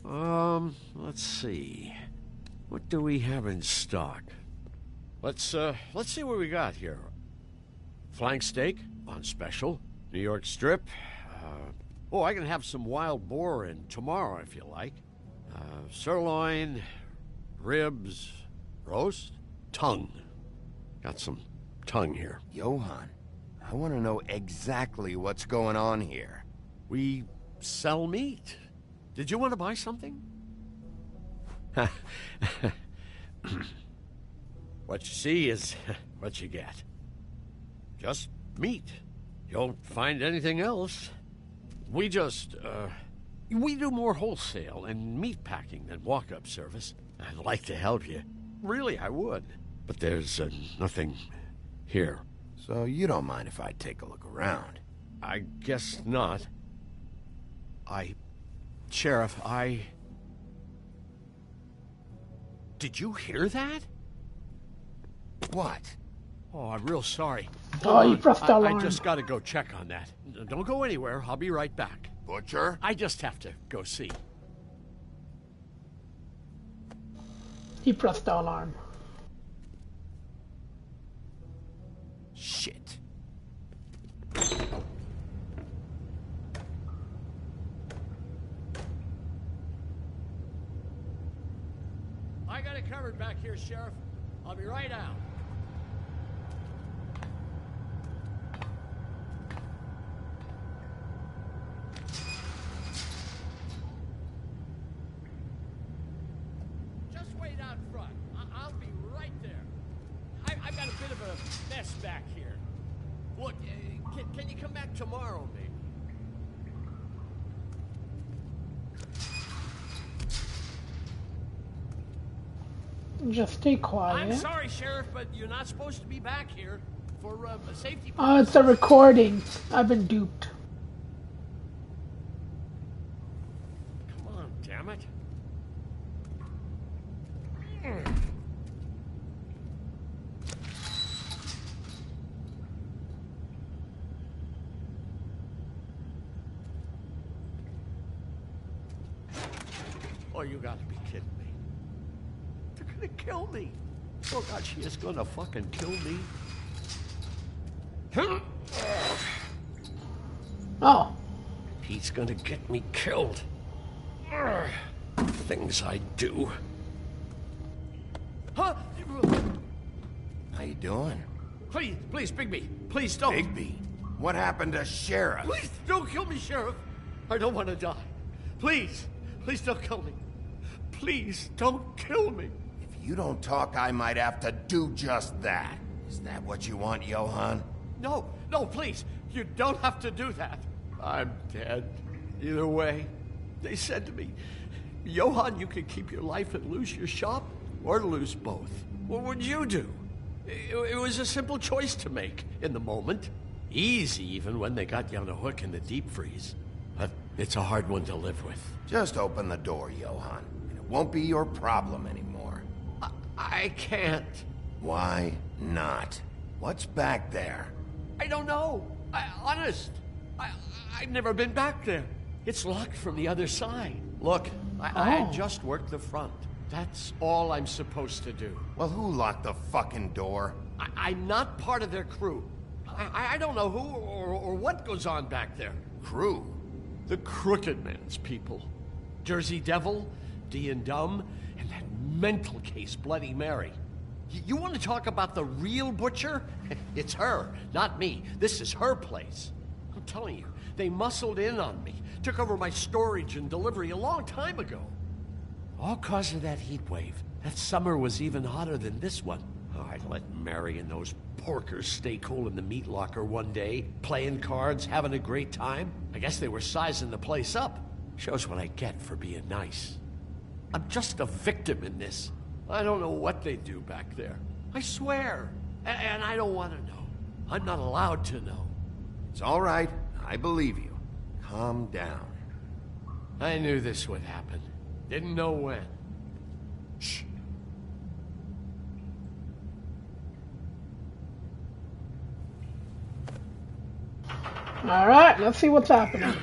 Let's see. What do we have in stock? Let's see what we got here. Flank steak on special. New York strip. I can have some wild boar in tomorrow if you like. Sirloin, ribs, roast, tongue. Got some tongue here. Johann, I want to know exactly what's going on here. We sell meat. Did you want to buy something? What you see is what you get. Just meat. You won't find anything else. We just, we do more wholesale and meat packing than walk-up service. I'd like to help you. Really, I would. But there's nothing here. So you don't mind if I take a look around? I guess not. Sheriff, Did you hear that? What? Oh, I'm real sorry. Oh, you pressed the I alarm. just gotta go check on that. Don't go anywhere. I'll be right back. Butcher? I just have to go see. He pressed the alarm. Shit. I got it covered back here, Sheriff. I'll be right out. Just wait out front. I'll be right there. I've got a bit of a mess back here. Look, can you come back tomorrow, maybe? Just stay quiet. I'm sorry, Sheriff, but you're not supposed to be back here for safety purposes. Oh, it's a recording. I've been duped. Come on, damn it. you gotta be kidding me. They're gonna kill me. Oh God, she is gonna fucking kill me. Oh. He's gonna get me killed. Things I do. Huh? How you doing? Please, please, Bigby. Please don't. Bigby? What happened to Sheriff? Please don't kill me, Sheriff. I don't want to die. Please, please don't kill me. Please don't kill me. If you don't talk, I might have to do just that. Is that what you want, Johann? No, no, please. You don't have to do that. I'm dead. Either way. They said to me, Johann, you can keep your life and lose your shop, or lose both. What would you do? It was a simple choice to make in the moment. Easy, even when they got you on a hook in the deep freeze. But it's a hard one to live with. Just open the door, Johann, and it won't be your problem anymore. I can't. Why not? What's back there? I don't know. Honest. I've never been back there. It's locked from the other side. Look, I just worked the front. That's all I'm supposed to do. Well, who locked the fucking door? I'm not part of their crew. I don't know who or what goes on back there. Crew? The Crooked Man's people. Jersey Devil, D and Dumb, and that mental case, Bloody Mary. You want to talk about the real butcher? It's her, not me. This is her place. I'm telling you, they muscled in on me. Took over my storage and delivery a long time ago. All cause of that heat wave. That summer was even hotter than this one. Oh, I'd let Mary and those porkers stay cool in the meat locker one day, playing cards, having a great time. I guess they were sizing the place up. Shows what I get for being nice. I'm just a victim in this. I don't know what they do back there. I swear. And I don't want to know. I'm not allowed to know. It's all right. I believe you. Calm down. I knew this would happen. Didn't know when. Shh. All right, let's see what's happening.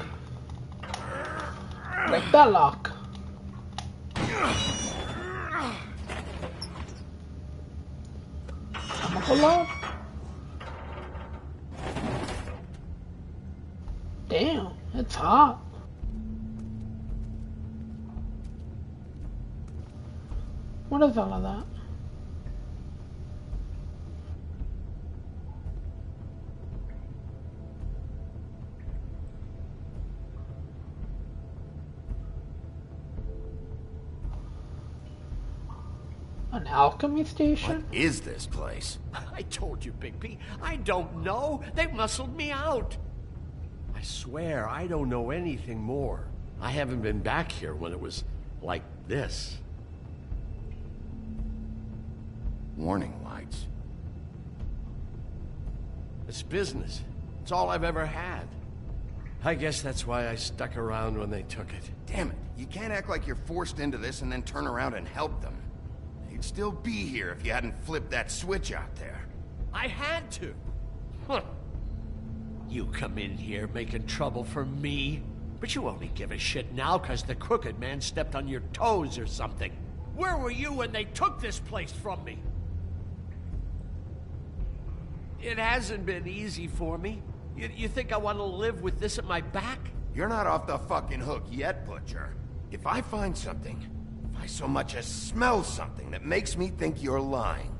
Break that lock. Chemical lock? Damn, it's hot. What is all of that? An alchemy station? What is this place? I told you, Bigby. I don't know. They muscled me out. I swear, I don't know anything more. I haven't been back here when it was like this. Warning lights. It's business. It's all I've ever had. I guess that's why I stuck around when they took it. Damn it. You can't act like you're forced into this and then turn around and help them. You'd still be here if you hadn't flipped that switch out there. I had to. Huh. You come in here making trouble for me, but you only give a shit now because the Crooked Man stepped on your toes or something. Where were you when they took this place from me? It hasn't been easy for me. You think I want to live with this at my back? You're not off the fucking hook yet, Butcher. If I find something, if I so much as smell something that makes me think you're lying...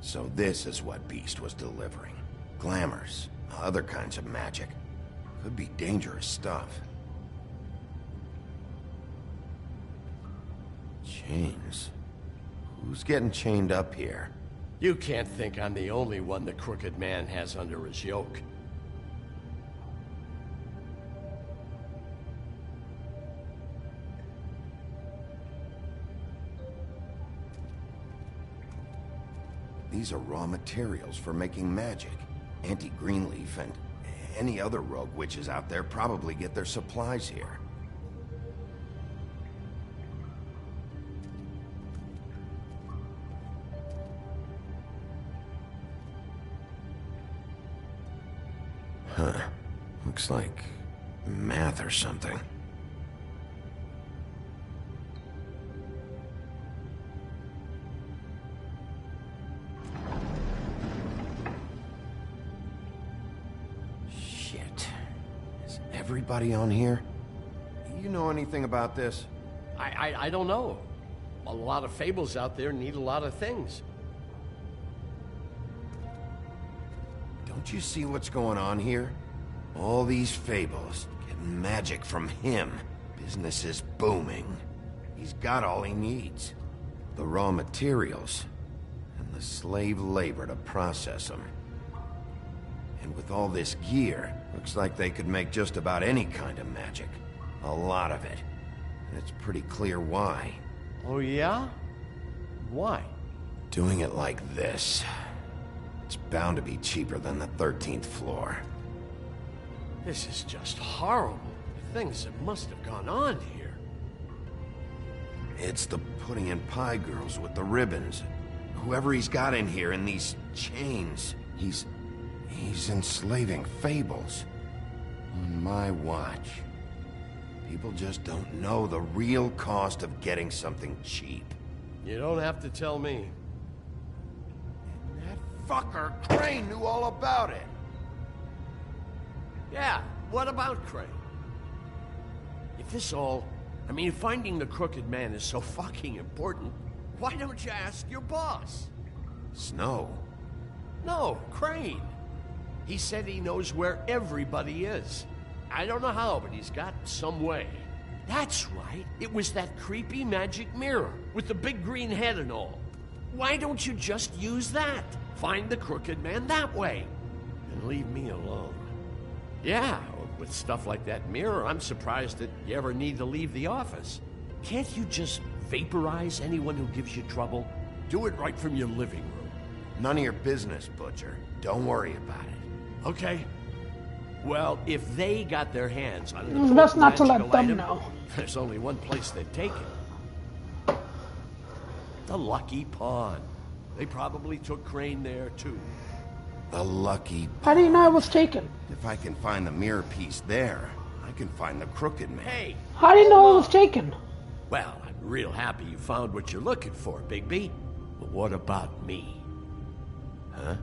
So this is what Beast was delivering. Glamours, other kinds of magic. Could be dangerous stuff. Chains? Who's getting chained up here? You can't think I'm the only one the Crooked Man has under his yoke. These are raw materials for making magic. Auntie Greenleaf and any other rogue witches out there probably get their supplies here. Looks like math or something. Shit. Is everybody on here? You know anything about this? I don't know. A lot of fables out there need a lot of things. Don't you see what's going on here? All these fables, getting magic from him. Business is booming. He's got all he needs. The raw materials, and the slave labor to process them. And with all this gear, looks like they could make just about any kind of magic. A lot of it. And it's pretty clear why. Oh yeah? Why? Doing it like this. It's bound to be cheaper than the 13th floor. This is just horrible. The things that must have gone on here. It's the pudding and pie girls with the ribbons. Whoever he's got in here in these chains, he's enslaving fables. On my watch. People just don't know the real cost of getting something cheap. You don't have to tell me. That fucker Crane knew all about it. Yeah, what about Crane? If this all... I mean, finding the crooked man is so fucking important, why don't you ask your boss? Snow? No, Crane. He said he knows where everybody is. I don't know how, but he's got some way. That's right. It was that creepy magic mirror with the big green head and all. Why don't you just use that? Find the crooked man that way. And leave me alone. Yeah, with stuff like that mirror, I'm surprised that you ever need to leave the office. Can't you just vaporize anyone who gives you trouble? Do it right from your living room. None of your business, Butcher. Don't worry about it. Okay. Well, if they got their hands on It's best not to let them know. There's only one place they'd take it. The Lucky Pawn. They probably took Crane there, too. The Lucky Pawn. How do you know it was taken? If I can find the mirror piece there, I can find the crooked man. Hey! How do you know it was taken? Well, I'm real happy you found what you're looking for, Bigby. But what about me? Huh?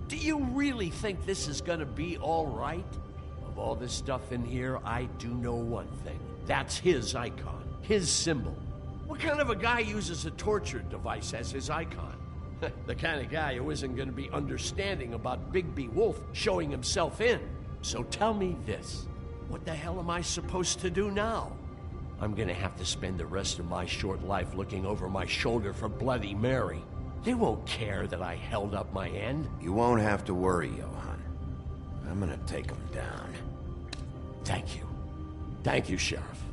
Do you really think this is gonna be all right? Of all this stuff in here, I do know one thing. That's his icon, his symbol. What kind of a guy uses a torture device as his icon? The kind of guy who isn't gonna be understanding about Bigby Wolf showing himself in. So tell me this. What the hell am I supposed to do now? I'm gonna have to spend the rest of my short life looking over my shoulder for Bloody Mary. They won't care that I held up my end. You won't have to worry, Johan. I'm gonna take him down. Thank you. Thank you, Sheriff.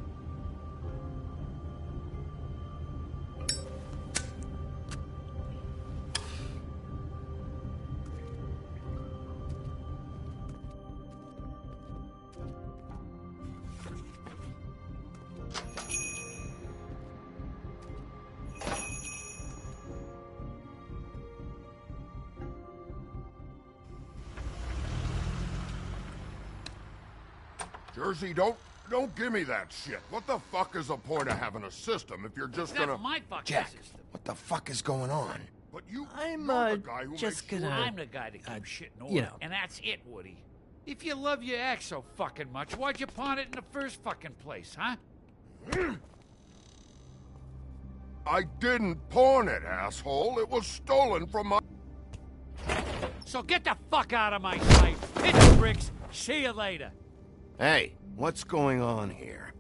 Jersey, don't give me that shit. What the fuck is the point of having a system if you're just gonna... my fucking Jack, system. what the fuck is going on? But you're I'm the guy who just makes gonna. sure- I'm the guy that keeps shit in order, you know. and that's it, Woody. If you love your ex so fucking much, why'd you pawn it in the first fucking place, huh? I didn't pawn it, asshole. It was stolen from my... So get the fuck out of my sight. Hit the bricks. See you later. Hey, what's going on here?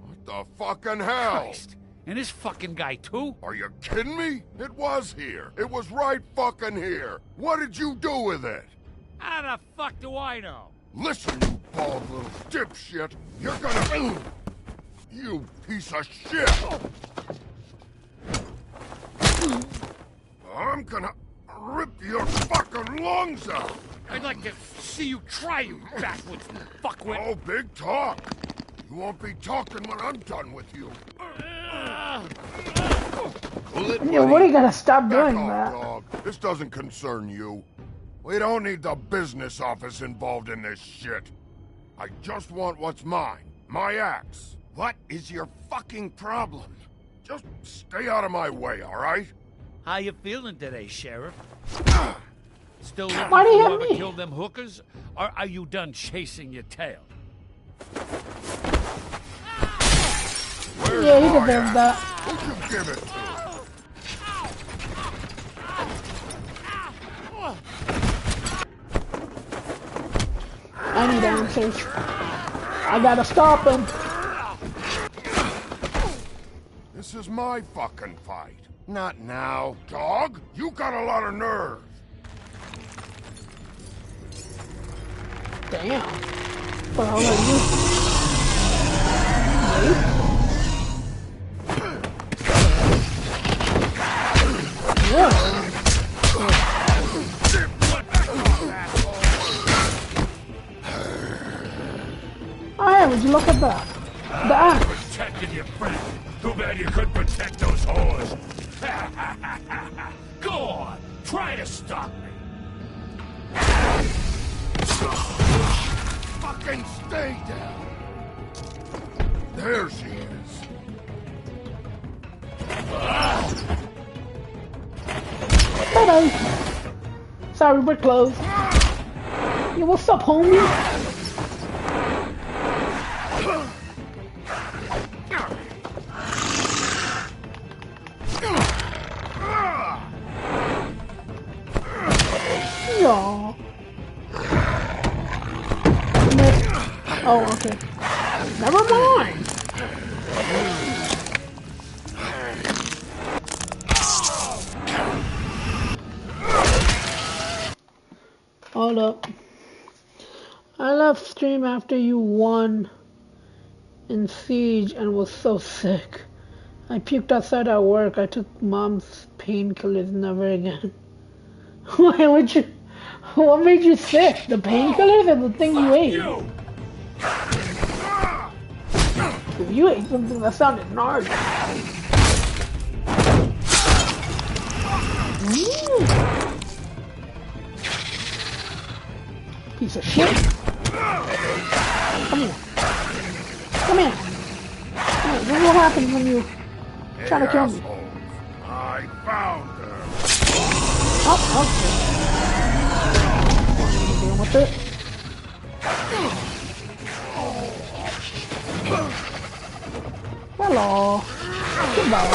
What the fucking hell? Christ. And this fucking guy, too? Are you kidding me? It was here. It was right fucking here. What did you do with it? How the fuck do I know? Listen, you bald little dipshit. You're gonna... You piece of shit. I'm gonna rip your fucking lungs out. I'd like to see you try, you backwoods fuckwit. Oh, big talk. You won't be talking when I'm done with you. Yeah, what are you gonna stop Back doing off, that? dog. This doesn't concern you. We don't need the business office involved in this shit. I just want what's mine. My axe. What is your fucking problem? Just stay out of my way, all right? How you feeling today, Sheriff? Still looking Why do you for have whoever me? killed them hookers? Or are you done chasing your tail? Yeah, he deserves that. Who'd you give it to? I need answers. I gotta stop him. This is my fucking fight. Not now. Dog, you got a lot of nerve. Damn. Well, how are you? Oh, hey, would you look at that? The axe. Protected your friend. Too bad you couldn't protect those whores. Go on, try to stop me. Fucking stay down. There she is. Bye-bye. Sorry, we're closed. Yo, what's up, homie? No. Oh, okay. Never mind. Hold up. I left stream after you won in Siege and was so sick. I puked outside at work. I took mom's painkillers. Never again. Why would you? What made you sick? The painkillers or the thing you ate? If you ate something that sounded gnarly. Piece of shit. Come here. Come here. Come here. This is what happens when you try to kill me. I found her. Oh, okay. Deal with it. Hello. Goodbye.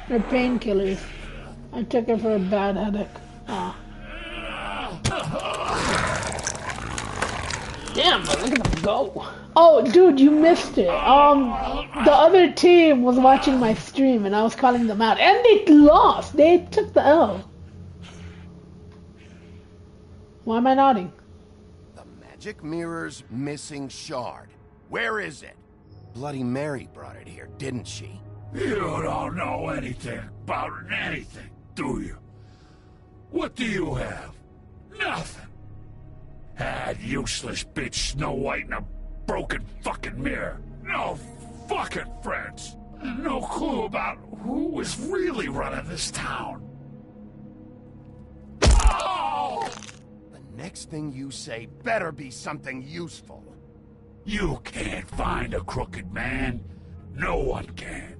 They're painkillers. I took it for a bad headache. Ah. Damn, look at them go. Oh, dude, you missed it. The other team was watching my stream and I was calling them out. And they lost. They took the L. Why am I nodding? The magic mirror's missing shard. Where is it? Bloody Mary brought it here, didn't she? You don't know anything about anything, do you? What do you have? Nothing. That useless bitch Snow White in a broken fucking mirror. No fucking friends. No clue about who was really running this town. Oh! The next thing you say better be something useful. You can't find a crooked man. No one can.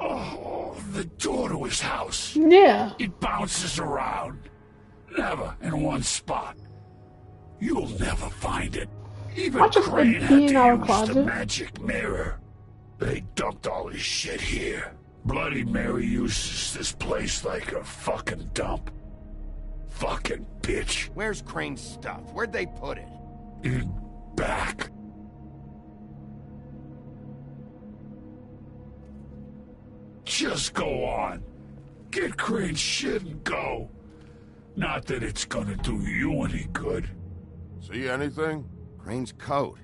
Oh, the door to his house. Yeah. It bounces around. Never in one spot. You'll never find it. Even Crane had to use the magic mirror. They dumped all his shit here. Bloody Mary uses this place like a fucking dump. Fucking bitch. Where's Crane's stuff? Where'd they put it? In back. Just go on. Get Crane's shit and go. Not that it's gonna do you any good. See anything? Crane's coat.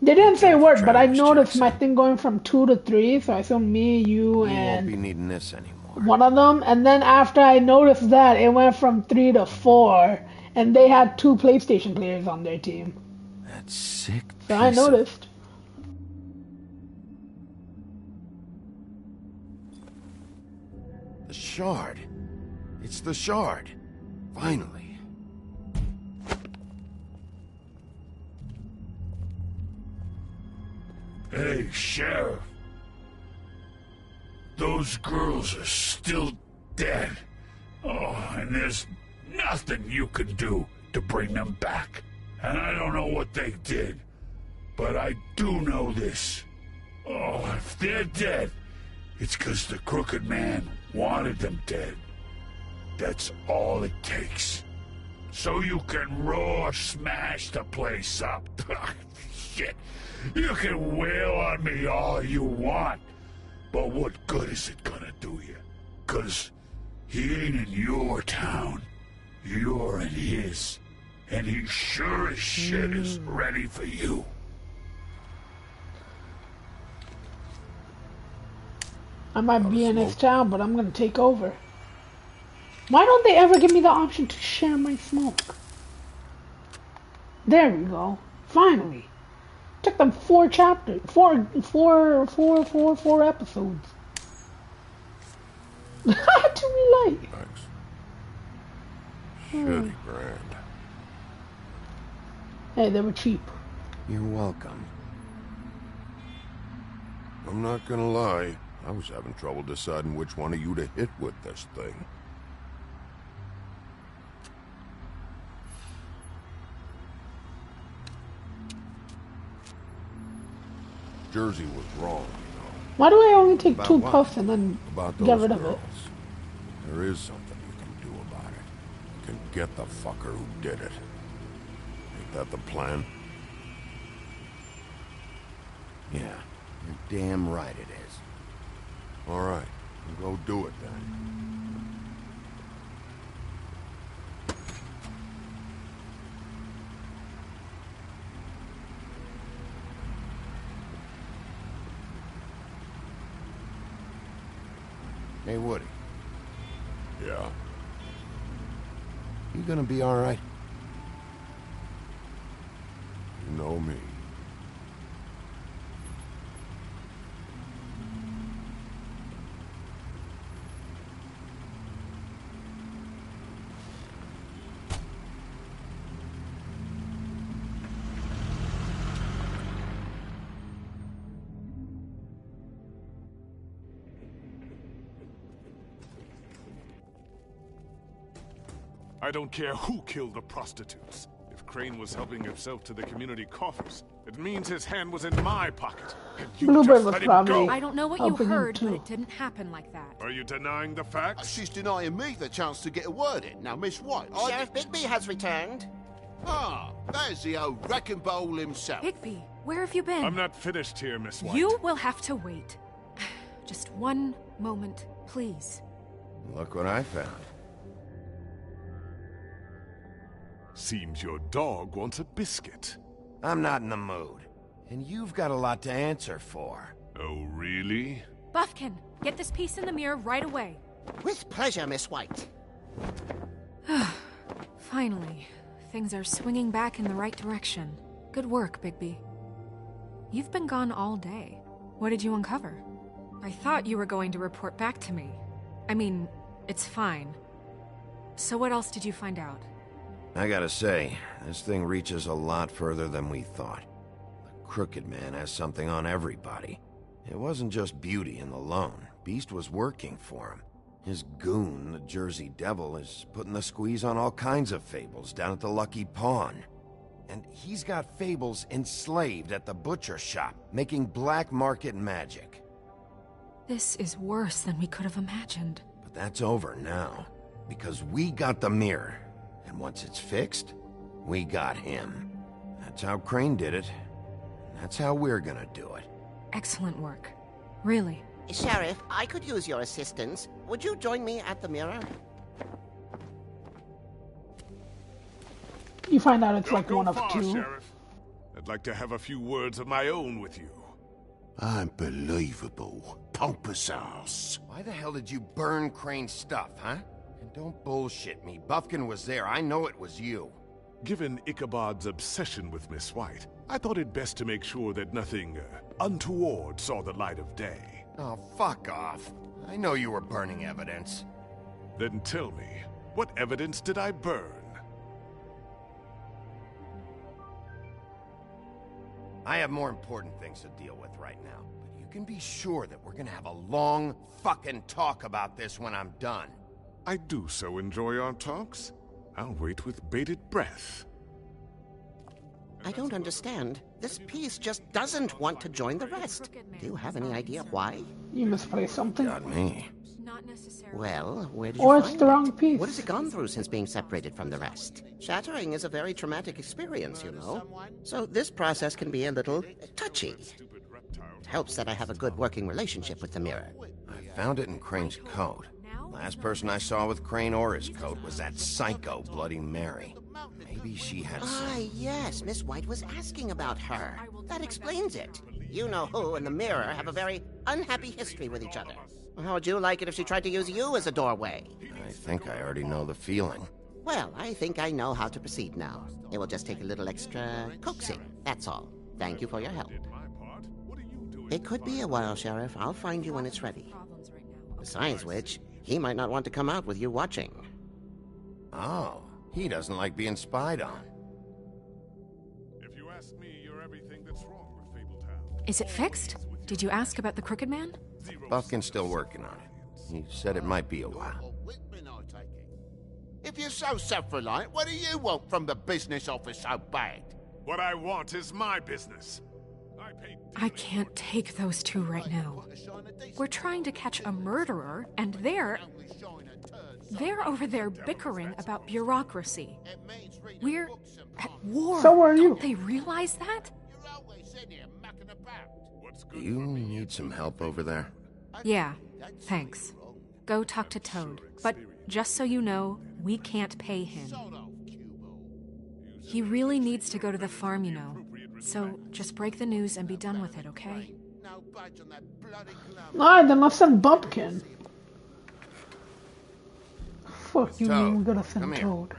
They didn't say a word, but I noticed my thing going from 2 to 3, so I saw me, you, You won't and be needing this anymore. one of them, and then after I noticed that, it went from 3 to 4, and they had 2 PlayStation players on their team. That sick So I piece of- noticed. The shard. It's the shard. Finally. Hey, Sheriff. Those girls are still dead. Oh, and there's nothing you can do to bring them back. And I don't know what they did, but I do know this. Oh, if they're dead, it's 'cause the Crooked Man wanted them dead. That's all it takes. So you can raw smash the place up. Shit. You can wail on me all you want, but what good is it gonna do you? 'Cause he ain't in your town. You're in his. And he sure as shit is ready for you. I might be in his town, but I'm gonna take over. Why don't they ever give me the option to share my smoke? There we go. Finally. Took them 4 chapters. 4 episodes. Too late. Thanks. Shitty brand. Hey, they were cheap. You're welcome. I'm not gonna lie. I was having trouble deciding which one of you to hit with this thing. Jersey was wrong, you know. Why do I only take About 2 what? puffs and then About get those rid of girls. it? There is something you can do about it. You can get the fucker who did it. Ain't that the plan? Yeah, you're damn right it is. All right, we'll go do it then. Hey, Woody. Yeah? You gonna be all right? You know me. I don't care who killed the prostitutes. If Crane was helping himself to the community coffers, it means his hand was in my pocket. And you Bluebird just was let him probably go. I don't know what you helping him heard, but too. it didn't happen like that. Are you denying the facts? She's denying me the chance to get a word in. Now, Miss White, Sheriff Bigby has returned. Ah, there's the old wrecking bowl himself. Bigby, where have you been? I'm not finished here, Miss White. You will have to wait. Just one moment, please. Look what I found. Seems your dog wants a biscuit. I'm not in the mood. And you've got a lot to answer for. Oh, really? Buffkin, get this piece in the mirror right away. With pleasure, Miss White. Finally, things are swinging back in the right direction. Good work, Bigby. You've been gone all day. What did you uncover? I thought you were going to report back to me. I mean, it's fine. So what else did you find out? I gotta say, this thing reaches a lot further than we thought. The Crooked Man has something on everybody. It wasn't just Beauty and the Lone. Beast was working for him. His goon, the Jersey Devil, is putting the squeeze on all kinds of fables down at the Lucky Pawn. And he's got fables enslaved at the butcher shop, making black market magic. This is worse than we could have imagined. But that's over now, because we got the mirror. And once it's fixed, we got him. That's how Crane did it. And that's how we're gonna do it. Excellent work. Really. Sheriff, I could use your assistance. Would you join me at the mirror? You find out it's Don't like go one of far, 2. Sheriff. I'd like to have a few words of my own with you. Unbelievable. Pompous ass. Why the hell did you burn Crane's stuff, huh? And don't bullshit me. Buffkin was there. I know it was you. Given Ichabod's obsession with Miss White, I thought it best to make sure that nothing untoward saw the light of day. Oh, fuck off. I know you were burning evidence. Then tell me, what evidence did I burn? I have more important things to deal with right now, but you can be sure that we're gonna have a long fucking talk about this when I'm done. I do so enjoy our talks. I'll wait with bated breath. I don't understand. This piece just doesn't want to join the rest. Do you have any idea why? You misplaced something. Got me. Well, where did you Or find it's the wrong piece. What has it gone through since being separated from the rest? Shattering is a very traumatic experience, you know. So this process can be a little touchy. It helps that I have a good working relationship with the mirror. I found it in Crane's coat. Last person I saw with Crane or his coat was that psycho Bloody Mary. Maybe she had some... Ah, yes, Miss White was asking about her. That explains it. You know who and the mirror have a very unhappy history with each other. How would you like it if she tried to use you as a doorway? I think I already know the feeling. Well, I think I know how to proceed now. It will just take a little extra coaxing, that's all. Thank you for your help. It could be a while, Sheriff. I'll find you when it's ready. Besides which, he might not want to come out with you watching. Oh, he doesn't like being spied on. If you ask me, you're everything that's wrong with Fabletown. Is it fixed? Did you ask about the Crooked Man? Buffkin's still working on it. He said it might be a while. If you're so self-reliant, what do you want from the business office so bad? What I want is my business. I can't take those two right now. We're trying to catch a murderer, and they're over there bickering about bureaucracy. We're at war. So are you. Don't they realize that? Do you need some help over there? Yeah, thanks. Go talk to Toad. But just so you know, we can't pay him. He really needs to go to the farm, you know. So just break the news and be done with it, okay? Alright, then let's send Bumpkin. Fuck you, Toad, we're gonna send come here. Toad.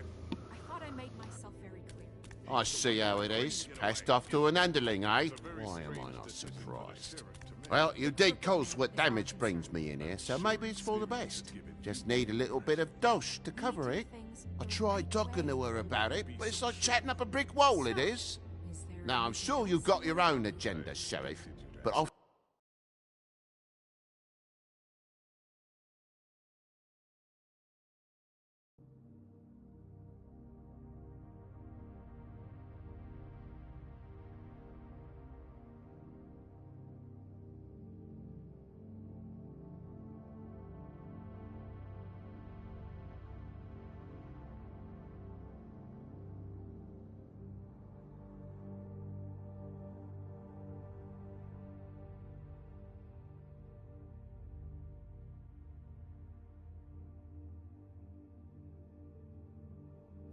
I see how it is. Passed off to an underling, eh? Why am I not surprised? Well, you did cause what damage brings me in here, so maybe it's for the best. Just need a little bit of dosh to cover it. I tried talking to her about it, but it's like chatting up a brick wall, it is. Now, I'm sure you've got your own agenda, Sheriff, but I'll...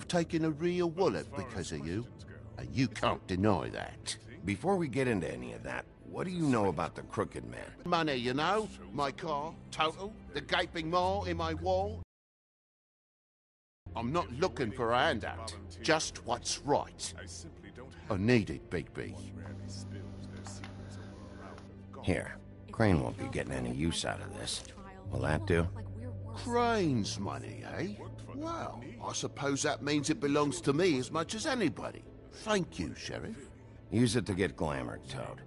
taking a real wallet because of you, and you can't deny that. Before we get into any of that, what do you know about the Crooked Man? Money, you know, my car, total, the gaping maw in my wall. I'm not looking for a handout, just what's right. I need it, Bigby. Here, Crane won't be getting any use out of this. Will that do? Crane's money, eh? Well, I suppose that means it belongs to me as much as anybody. Thank you, Sheriff. Use it to get glamour, Toad.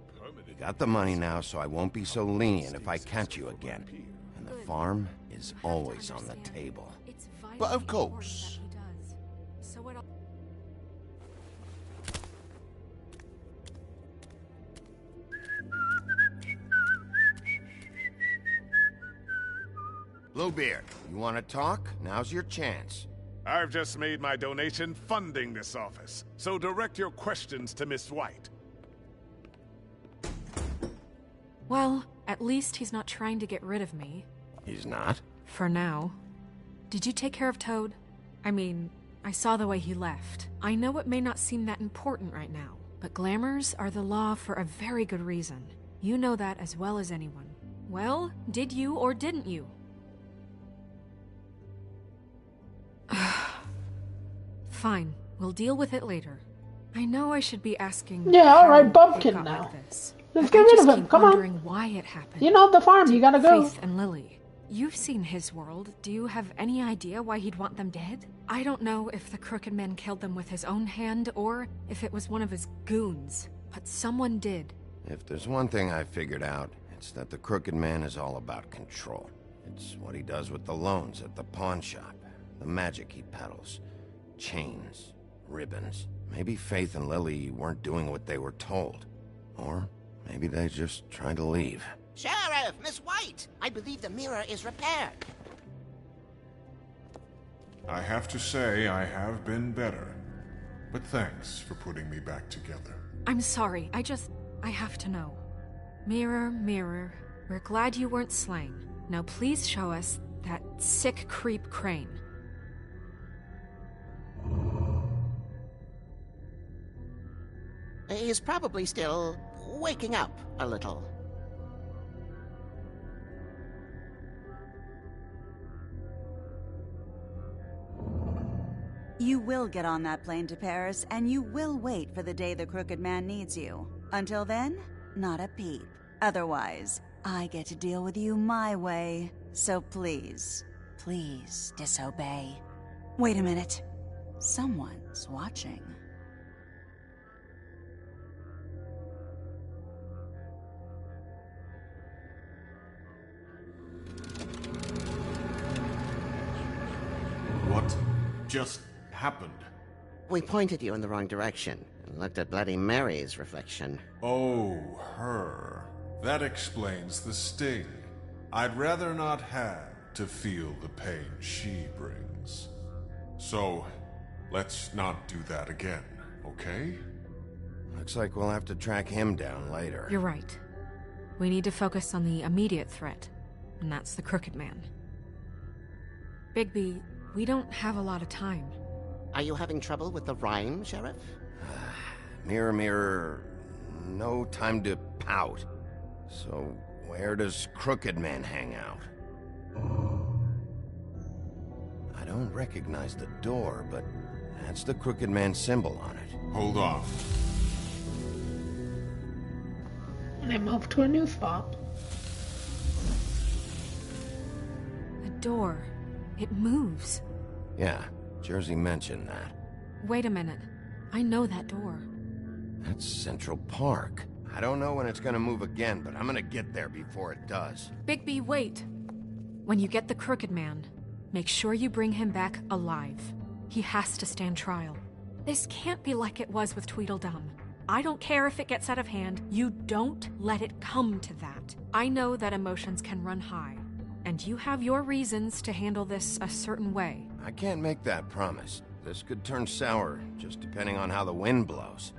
You got the money now, so I won't be so lenient if I catch you again. And the farm is always on the table. But of course. Bluebeard, you want to talk? Now's your chance. I've just made my donation funding this office, so direct your questions to Miss White. Well, at least he's not trying to get rid of me. He's not? For now. Did you take care of Toad? I mean, I saw the way he left. I know it may not seem that important right now, but glamours are the law for a very good reason. You know that as well as anyone. Well, did you or didn't you? Fine. We'll deal with it later. I know I should be asking. Yeah, how alright, it Bumpkin got now. like this. Let's But get I rid just of him. keep Come on. wondering why it happened. You know the farm. You gotta go. Faith and Lily. You've seen his world. Do you have any idea why he'd want them dead? I don't know if the Crooked Man killed them with his own hand or if it was one of his goons, but someone did. If there's one thing I figured out, it's that the Crooked Man is all about control. It's what he does with the loans at the pawn shop, the magic he peddles, chains, ribbons. Maybe Faith and Lily weren't doing what they were told. Or maybe they just tried to leave. Sheriff, Miss White, I believe the mirror is repaired. I have to say I have been better. But thanks for putting me back together. I'm sorry, I have to know. Mirror, mirror, we're glad you weren't slain. Now please show us that sick creep Crane. He's probably still waking up a little. You will get on that plane to Paris, and you will wait for the day the Crooked Man needs you. Until then, not a peep. Otherwise, I get to deal with you my way. So please, please disobey. Wait a minute. Someone's watching. What just happened? We pointed you in the wrong direction and looked at Bloody Mary's reflection. Oh, her. That explains the sting. I'd rather not have to feel the pain she brings. So, let's not do that again, okay? Looks like we'll have to track him down later. You're right. We need to focus on the immediate threat, and that's the Crooked Man. Bigby, we don't have a lot of time. Are you having trouble with the rhyme, Sheriff? Mirror, mirror, no time to pout. So, where does Crooked Man hang out? I don't recognize the door, but that's the Crooked Man symbol on it. Hold on. And I move to a new spot. The door. It moves. Yeah, Jersey mentioned that. Wait a minute. I know that door. That's Central Park. I don't know when it's gonna move again, but I'm gonna get there before it does. Bigby, wait. When you get the Crooked Man, make sure you bring him back alive. He has to stand trial. This can't be like it was with Tweedledum. I don't care if it gets out of hand. You don't let it come to that. I know that emotions can run high, and you have your reasons to handle this a certain way. I can't make that promise. This could turn sour, just depending on how the wind blows.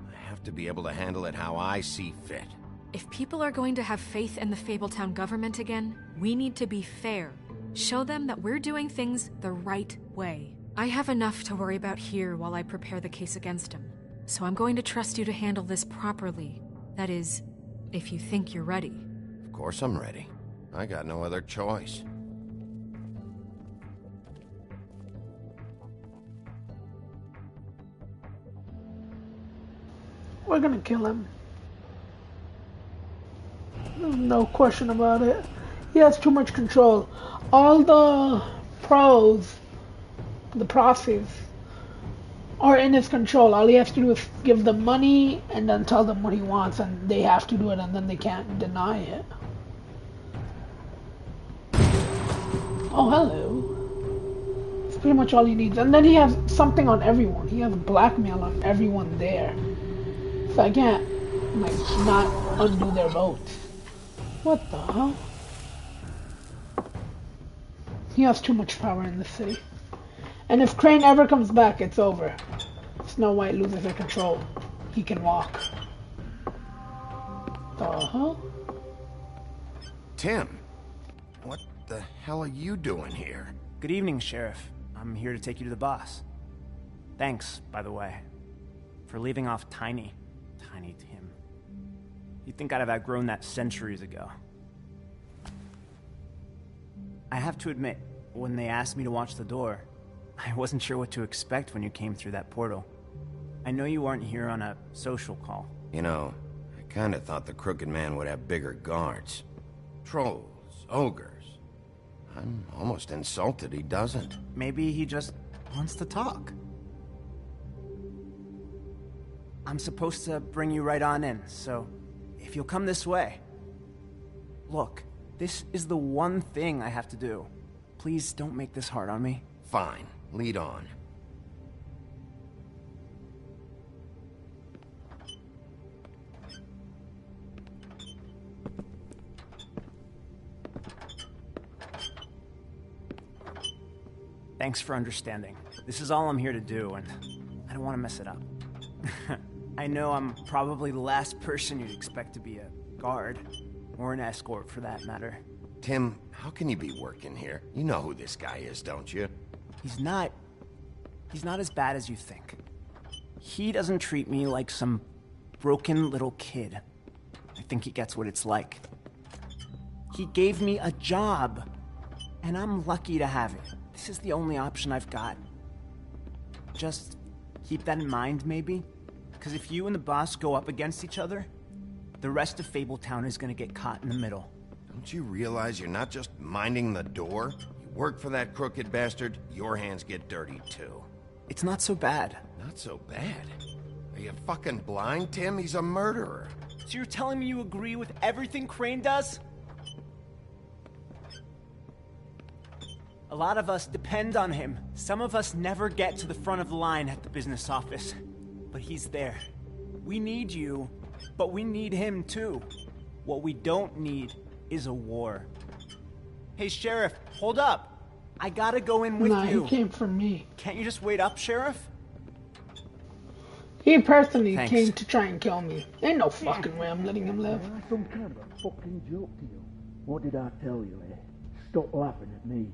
I have to be able to handle it how I see fit. If people are going to have faith in the Fabletown government again, we need to be fair. Show them that we're doing things the right way. I have enough to worry about here while I prepare the case against him. So I'm going to trust you to handle this properly. That is, if you think you're ready. Of course I'm ready. I got no other choice. We're gonna kill him. No question about it. He has too much control. All the pros, the proxies, are in his control. All he has to do is give them money and then tell them what he wants, and they have to do it, and then they can't deny it. Oh, hello. That's pretty much all he needs. And then he has something on everyone. He has blackmail on everyone there. So I can't, like, not undo their votes. What the hell? He has too much power in the city. And if Crane ever comes back, it's over. Snow White loses her control. He can walk. The hell? Tim, what the hell are you doing here? Good evening, Sheriff. I'm here to take you to the boss. Thanks, by the way, for leaving off Tiny Tim. You'd think I'd have outgrown that centuries ago. I have to admit, when they asked me to watch the door, I wasn't sure what to expect when you came through that portal. I know you weren't here on a social call. You know, I kinda thought the Crooked Man would have bigger guards. Trolls, ogres. I'm almost insulted he doesn't. Maybe he just wants to talk. I'm supposed to bring you right on in, so if you'll come this way. Look, this is the one thing I have to do. Please don't make this hard on me. Fine, lead on. Thanks for understanding. This is all I'm here to do, and I don't want to mess it up. I know I'm probably the last person you'd expect to be a guard, or an escort for that matter. Tim, how can you be working here? You know who this guy is, don't you? He's not as bad as you think. He doesn't treat me like some broken little kid. I think he gets what it's like. He gave me a job, and I'm lucky to have it. This is the only option I've got. Just keep that in mind, maybe? Because if you and the boss go up against each other, the rest of Fabletown is gonna get caught in the middle. Don't you realize you're not just minding the door? You work for that crooked bastard, your hands get dirty too. It's not so bad. Not so bad? Are you fucking blind, Tim? He's a murderer. So you're telling me you agree with everything Crane does? A lot of us depend on him. Some of us never get to the front of the line at the business office. But he's there. We need you, but we need him too. What we don't need is a war. Hey, Sheriff, hold up. I gotta go in with you. Nah, he came from me. Can't you just wait up, Sheriff? He personally Thanks. came to try and kill me. Ain't no fucking way I'm letting him live. Some kind of a fucking joke to you. What did I tell you, eh? Stop laughing at me.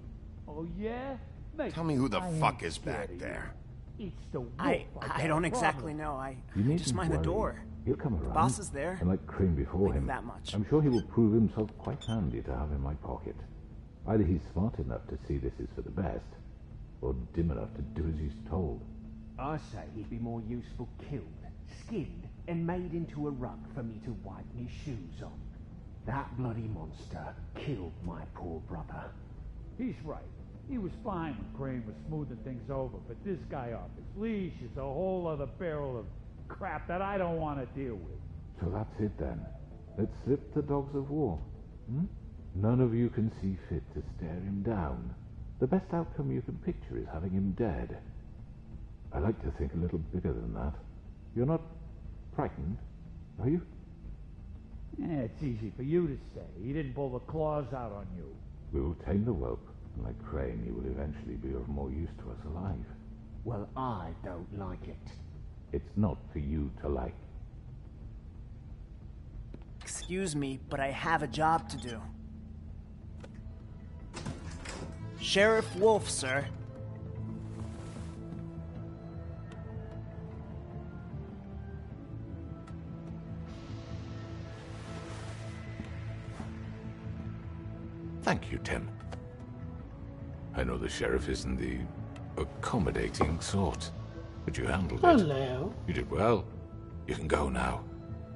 Oh, yeah? Mate, Tell me who the fuck is back there. It's the wolf. I don't exactly know. I just needn't mind the worry. door. He'll come The around. boss is there. And like Crane before him, that much. I'm sure he will prove himself quite handy to have in my pocket. Either he's smart enough to see this is for the best, or dim enough to do as he's told. I say he'd be more useful killed, skinned, and made into a rug for me to wipe my shoes on. That bloody monster killed my poor brother. He's right. He was fine when Crane was smoothing things over, but this guy off his leash is a whole other barrel of crap that I don't want to deal with. So that's it then. Let's slip the dogs of war. Hmm? None of you can see fit to stare him down. The best outcome you can picture is having him dead. I like to think a little bigger than that. You're not frightened, are you? Yeah, it's easy for you to say. He didn't pull the claws out on you. We will tame the whelp, and like Crane, he will eventually be of more use to us alive. Well, I don't like it. It's not for you to like. Excuse me, but I have a job to do. Sheriff Wolf, sir. Thank you, Tim. I know the sheriff isn't the accommodating sort, but you handled it. Hello. You did well. You can go now.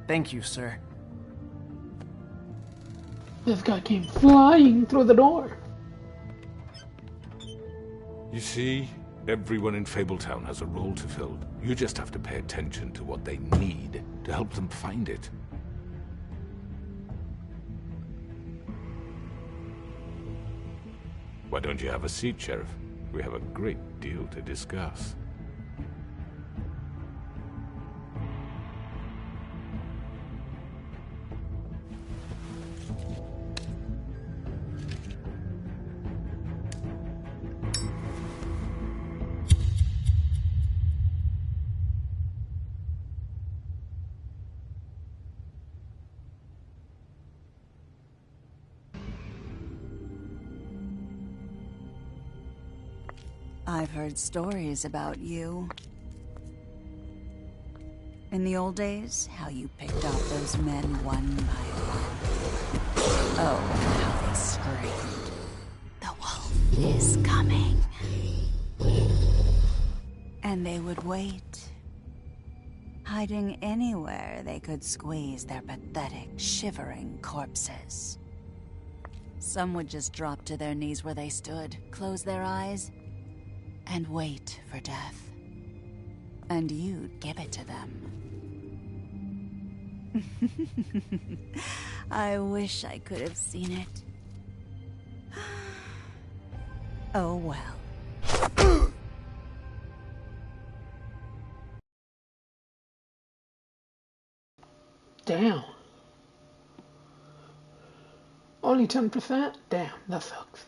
Thank you, sir. This guy came flying through the door. You see, everyone in Fabletown has a role to fill. You just have to pay attention to what they need to help them find it. Why don't you have a seat, Sheriff? We have a great deal to discuss. I've heard stories about you. In the old days, how you picked off those men one by one. Oh, how they screamed. The wolf is coming. And they would wait, hiding anywhere they could squeeze their pathetic, shivering corpses. Some would just drop to their knees where they stood, close their eyes, and wait for death. And you'd give it to them. I wish I could have seen it. Oh well. Damn. Only 10%? Damn, that sucks.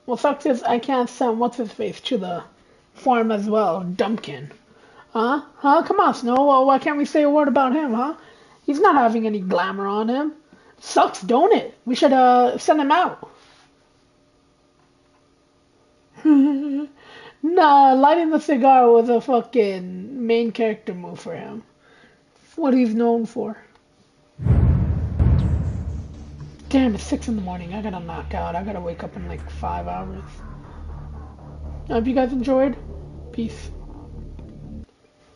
What sucks is I can't send what's-his-face to the farm as well, Dumpkin. Huh? Huh? Come on, Snow. Well, why can't we say a word about him, huh? He's not having any glamour on him. Sucks, don't it? We should send him out. Nah, lighting the cigar was a fucking main character move for him. What he's known for. Damn, it's 6 in the morning. I gotta knock out. I gotta wake up in like 5 hours. I hope you guys enjoyed. Peace.